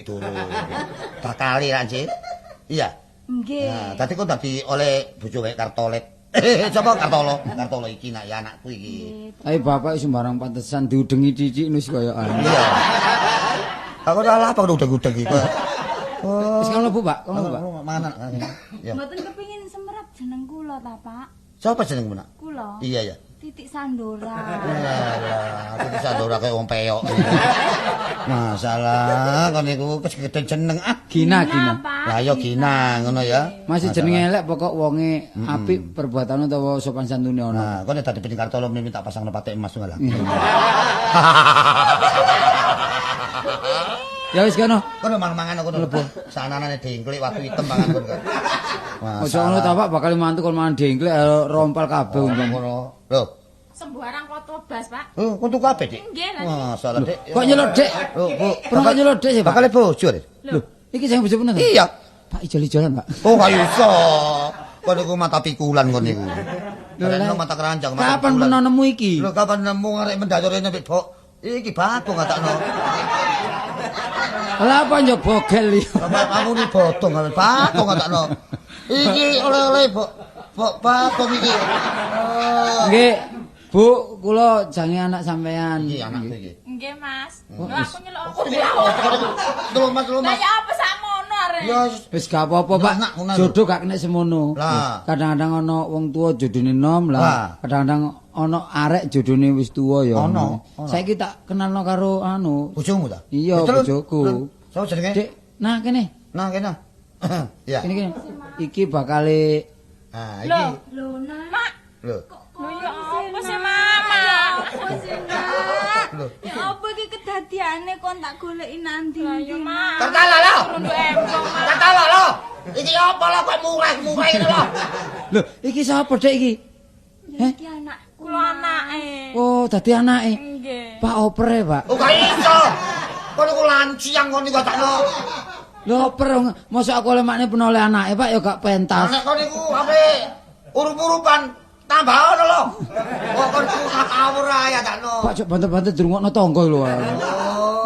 Bakali ra, Cik. Iya. Nggih. Nah, tadi kok tadi oleh bojo kayak Kartolet. Coba Kartolo iki nak ya anakku iki. Ayo bapak sembarang pantesan diudengi cicik nus koyo anu. Iya. Aku salah apa udeng-udeng iki. Oh. Wis kalau Bu, Pak. Mangan. Ya. Mboten kepengin semerap jeneng kula ta, Pak? Siapa jenengmu, Nak? Kula. Iya. Titik Sandora. Alah, aku bisa ora kayak wong peyok. Masalah kon niku kegede jeneng Gina. Pak. Lah ya Gina ngono ya. Masih jenenge elek pokok wonge apik perbuatan utawa sopan santune ono. Nah, kon dadi penting Kartolo minta pasang patek emas ngono lah. Ya wis kono. Kono mangan aku mlebu. Sananane dengklik watu hitam mangan kono. Ojo ngono ta Pak, bakal mantu kon mangan dengklek rompal kabeh umpam. Ngono. Lho. Sembarang foto bas, Pak. Oh, kudu kabeh, Dik. Nggih, lah. Masalah, Dik. Kok nyelot, Dik? Oh, Bu. Pernah nyelot, Dik sih, Pak? Bakal bojo, Dik. Lho, iki sing bojo bener. Iya. Pak ijol-ijolan, Pak. Oh, gak iso. Kon niku mata pikulan kon niku. Lho, mata keranjang, mata kapan pernah nemu iki? Lho, kapan nemu arek mendayore mbek bok. Iki bakung ngatakno. Lah apa njok bogel iki? Bapak kamu ni bodong bakung ngatakno. Iki oleh-oleh bok bakung iki. Nggih, Bu, kula jange anak sampean. Iki anakku iki. Nggih, Mas. Lho aku nyelok apa? Delok Mas, Lah ya apa sakmono arek? Ya Wis gak apa-apa, Pak. Nah, ngono. Jodoh gak kena semono. Lah. Kadang-kadang ana wong tuwa jodone nom lah. Kadang-kadang ana arek jodone wis tuwa ya. Ono. Saiki tak kenalno karo anu. bojomu ta? Iya, bojoku. Sopo jenenge? Dik, nah kene. Nah, kene. Iya. Kene. Iki bakale Nah, iki. Lho, Nak. Mak, Lho. lho ya apa sih, Mama? Apa sih, Nak? Lho. Ya apa iki kedadiane kon tak goleki nanti Lah iki, ya, Mak. Mak. Tertala lho. Rundu embong, Mak. Tertala lho. Iki apa lho kok murah ngene lho. Lho, iki sapa Dik iki? Ya iki anakku. Kula anake. Oh, dadi anake. Nggih. Pak opere, Pak. Oh, gak iso. Kon niku lanciang kon niku takno. Lho oper mosok aku oleh makne penoleh anake, Pak ya gak pentas. Anak kon niku ape urup-urupan tambah ono lho. Kok kon ngawur ae takno. Pak cok banter-banter drungokno tangga lho.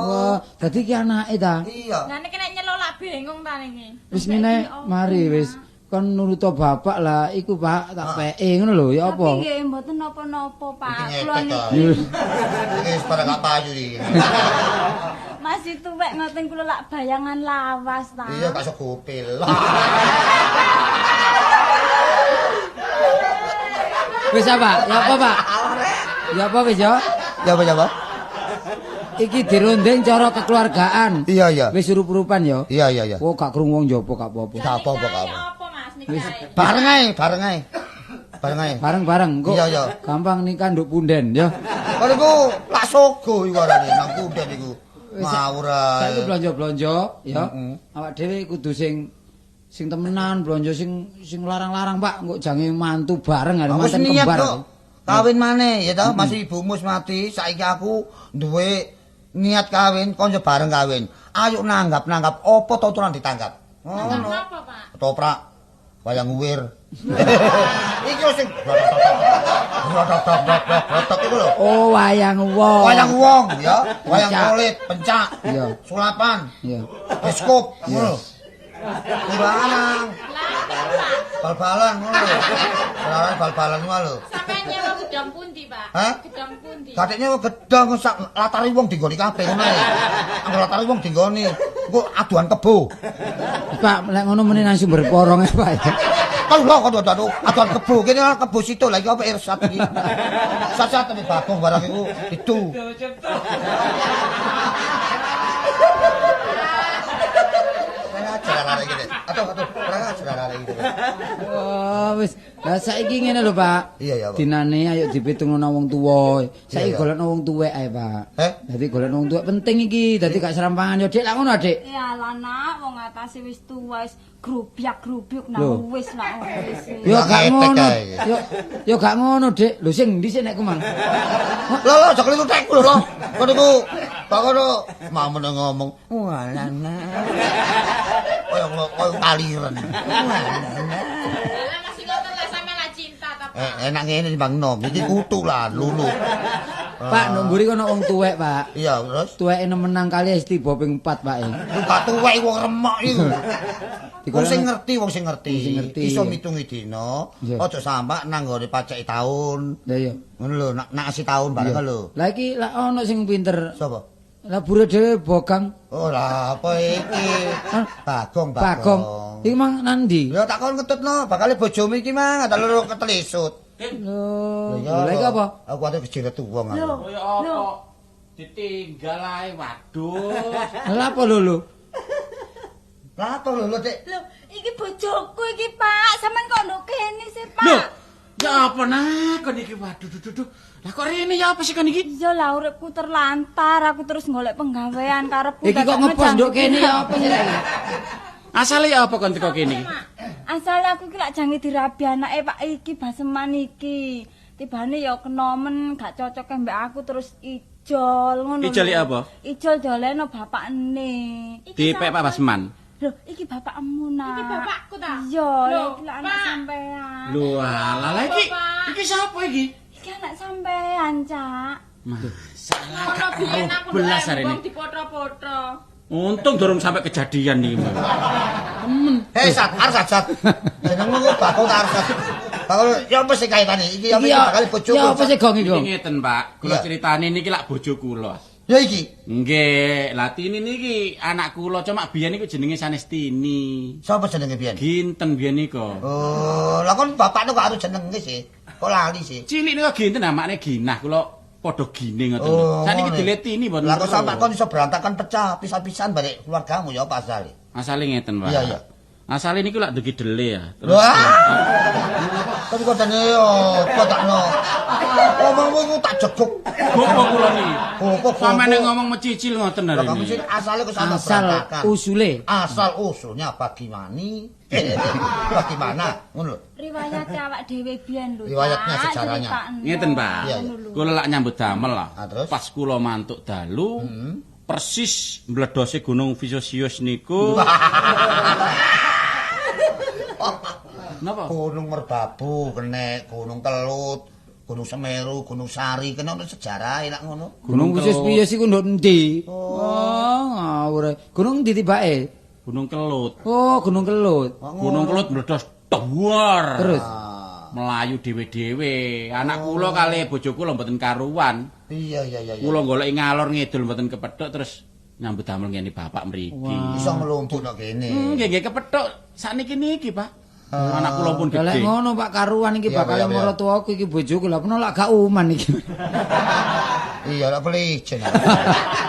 Wah, dadi ki anake ta. Iya. Lah nek nek nyelok lak bingung ta niki. Wis ngene, mari wis. Kon nuruto bapak lah, iku Pak tak peke ngono lho, ya apa? Tapi nggih mboten napa-napa, Pak. Kula niki Iki wis pada gak payu iki. masih tuwek ngoten kula lak bayangan lawas ta. Iya gak iso gopil. Wis apa? Ya apa, Pak? Ya apa wis ya? Ya apa? Iki dirunding cara kekeluargaan. Iya, iya. Wis surup-urupan ya. Iya. Oh, gak krungu wong njaba gak apa-apa. Gak apa-apa Nikahe kamu. apa Mas nikahe? Bareng ae. Bareng-bareng kok. Iya. Gampang nikah nduk punden ya. Kon iku lak sogo iku arane nang kunden iku. Ngawur ae. Saiki blonjo-blonjo ya. Awak dhewe kudu sing temenan, blonjo sing larang-larang, Pak. Engko jange mantu bareng arep Aku manten niat kembar. kok. Kawin maneh ya toh, masih ibumu mati, saiki aku duwe niat kawin, konco bareng kawin. Ayo nanggap apa tuturan ditangkap. Ngono. Apa, Pak? Ketoprak wayang uwir. Iki sing iku lho. Oh, wayang wong. Wayang wong ya, wayang Pencak. kulit, pencak, Iya. sulapan, Iya. biskop, ngono. Kumbang. Bal-balan ngono. Bal-balan bal-balan ngono lho. Sampeyan nyewa gedang pundi, Pak? Hah? Gedang pundi? Kadeknya gedang sak latari wong dinggoni kabeh ngono ae. Anggo latari wong dinggoni, engko aduan kebo. Pak, lek ngono meneh nang sumber porong Pak ya. Kan lho kok aduan kebo, kene kebo situ lagi apa irsat iki. Sat-sat nek bagong barang iku itu. Oh, wis. Lah saiki ngene lho, Pak. Iya, ya, Pak. Dinane ayo dipitungno nang wong tuwa. Saiki Iya, iya. golekno wong tuwek ae, Pak. Dadi golekno wong tuwek penting iki. Dadi gak serampangan yo, Dik. Lah ngono, Dik. Ya lah nak, wong atase wis tuwa wis grubyak-grubyuk Lho. nang wis lah wis. Yo gak Ngetek ngono. ae. Yo gak ngono, Dik. Lho sing ndi sik nek ku mang? Lho aja keliru tekku lho. Kon iku bakono mamen ngomong. Walana. Koyo kaliren. Lah masih ngoten lah sampeyan lah cinta ta, Pak. Enak ngene timbang nom. Iki kutu lah, lulu. Pak, nang mburi kono wong tuwek, Pak. Iya, terus Tuweke nemenang kali wis tiba ping 4, Pak. gak tuwek wong remok iku. Wong sing Digolekno- ngerti. Wong sing ngerti. Iso mitungi dina, Iya. aja sampak nang gone paceki taun. Lah iya. Ngono lho, nak nasi taun bareng lho. Lah iki lak ono sing pinter. Sapa? Lah bure dhewe bogang. Oh lah, apa iki? Bagong. Bagong. Iki mang nandi? Ya tak kon ngetutno, bakal bojomu iki mang ada loro ketelisut. Lho, Ya, lha iki apa? Aku ate kejiret wong aku. Kaya apa? Ditinggal ae, waduh. Lah apa lho? Lah apa lho, Dik? Lho, iki bojoku iki, Pak. Sampeyan kok nduk kene sih, Pak? Lho, ya apa nah kon iki waduh duh. Lah kok rene ya apa sih kon iki? Iya lah uripku terlantar, aku terus golek penggawean karepku. Iki kok ngepos nduk kene ya apa sih lagi? Asale ya apa kon teko kene iki? Asale aku iki lak jange dirabi anake Pak iki baseman iki. Tibane ya kenomen gak cocok mbek aku terus ijol ngono. Ijol lho. apa? Ijol doleno bapakne. Dipek Pak Basman. Lho, iki bapakmu nak. Iki bapakku ta? Iya, Lho, iki lak anak Pak. sampean. Lho alah lah iki. Iki sapa iki? Iki anak sampean, Cak. Masalah Ono gak biyen aku belas ndek hari ini. wong dipoto-poto. Untung durung sampai kejadian nih. Hei, Sat, Sat. Jenengmu kok bakal ta Sat. Bakal ya apa sih kaitane? Iki apa Iki bakal bojoku? ya apa sih gong iku? Iki ngeten, Pak. Kula Iya. critane niki lak bojo kula. Ya iki. Nggih, Latini niki anak kula cuma biyen niku jenenge Sanestini. Sapa jenenge biyen? Ginten biyen niku. Oh, lah kon bapakne kok harus jenenge sih. Kok lali sih? Cilik niku ginten amakne Ginah kula padha gine ngoten. Oh, Saniki ngono. diletini mboten. Lah kok perlu. sampak kon iso berantakan pecah pisah-pisahan balik keluargamu ya apa asale? Asale ngeten, Pak. Iya, iya. Asale niku lak dugi dele ya. Wah. Tapi kok tane yo kok takno. Ngomongmu iku tak jeguk. Gopo kula niki. Gopo, Samane gopo. ngomong mecicil ngoten hari Lah kamu sih ini. asale kok sama Asal berantakan. usule. Asal usulnya bagaimana? Bagaimana? Ngono lho. Riwayate awak dhewe biyen lho. Riwayatnya, Cak, sejarahnya. critakno. Ngeten, Pak. Iya, iya. Kula lak nyambut damel lah. Ah, terus? Pas kula mantuk dalu, persis mledose Gunung Vesuvius niku. Napa? Gunung Merbabu kene, Gunung Kelut, Gunung Semeru, Gunung Sari kene ono sejarah lak ngono. Gunung wis piye sih ku nduk endi? Oh, ngawur. Gunung endi tibake? Gunung Kelut. Oh, Gunung Kelut. Gunung Kelut meledos dhuwur. Terus Melayu dhewe-dhewe. Anak kula kali bojo kula mboten karuan. Iya. Kula goleki ngalor ngidul mboten kepethuk terus nyambut damel ngene bapak mriki. Iso mlumpuk nang kene. Nggih kepethuk sakniki niki, Pak. Anak kula pun lek gedhe. ngono Pak karuan iki Iya, bakal iya, iya. maratuaku iki bojoku lha peno lak gak uman iki. Iya, lak pelijen.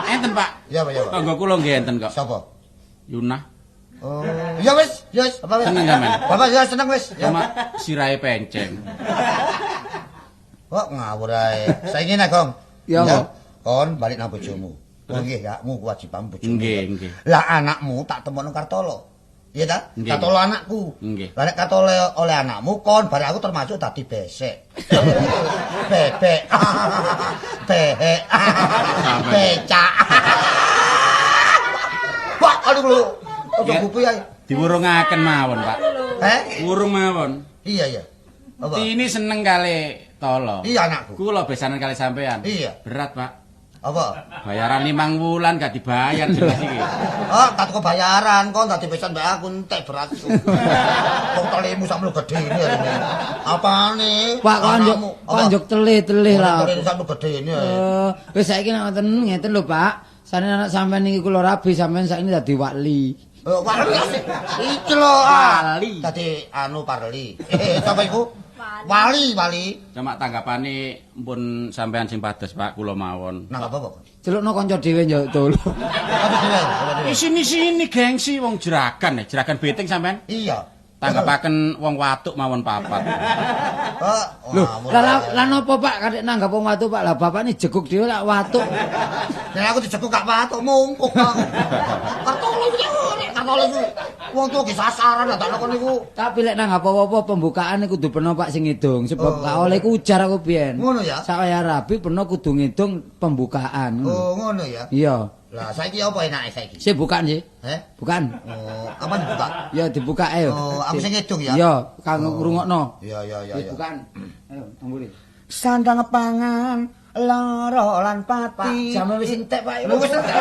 Enten, Pak. Iya, Pak. Tangga kula nggih enten kok. Sapa? Yunah Oh, ya wis, apa wis? Seneng sampean? Bapak ya seneng wis. sama sirahe penceng. Kok ngawur ae. Saiki nek, Gong. Ya, Ya, Kok. kon balik nang bojomu. Oh nggih, yakmu kewajiban bojomu. Nggih. Lah anakmu tak temokno Kartolo. Iya ta? Nggih. Kartolo anakku. Nggih. Lah nek Kartolo oleh anakmu kon bar aku termasuk dadi besek. Bebek. Behek. Becak. Wah, aduh lu. Ojo Ya. bubu ya. Diwurungaken mawon, Pak. Wurung mawon. Iya. Apa? Ini seneng kali tolo. Iya anakku. Kula besanan kali sampean. Iya. Berat, Pak. Apa? Bayaran 5 wulan gak dibayar jelas iki. Oh, tak tuku bayaran kon dadi pesan mbak aku entek berat. Kok talimu sampe gede ini hari ini. Apane? Pak konjuk telih-telih lah. Talimu sampe gede ini. Wis saiki nek ngoten ngeten lho Pak. Sane anak sampean iki kula rabi sampean saiki dadi wali. Wali iki lho. Wali. Dadi anu parli. Sapa iku? Wali. Cuma tanggapane mpun sampean sing pados, Pak, kula mawon. Nang apa, Pak? Celukno kanca dhewe yo tol. Apa dhewe? Sini gengsi wong jeragan beting sampean. Iya. Tanggapaken wong watuk mawon papat. Lho, lah napa Pak kadek nanggap wong watuk Pak? Lah bapak ini jeguk dhewe lak watuk. Nek aku dijekuk gak patok mungkuk kok. Kartolo iki. Wong tuwa ki sasaran tak kok niku. Tapi lek nanggap apa-apa pembukaan kudu peno Pak sing ngidung sebab gak oleh ku ujar aku biyen. Ngono ya? Sak waya rabi peno kudu ngidung pembukaan. Oh, ngono ya. Iya. Lah saiki apa enake saiki? Sik bukaan sih. Bukan. Oh, apa dibuka? Ya dibuka ayo. Oh, aku sing ngedung ya. Iya, kanggo ngrungokno. Iya. Wis bukaan. Ayo, tangguli. Sandang pangan lara lan Pak, pati. jame wis entek Pak. Lho wis entek.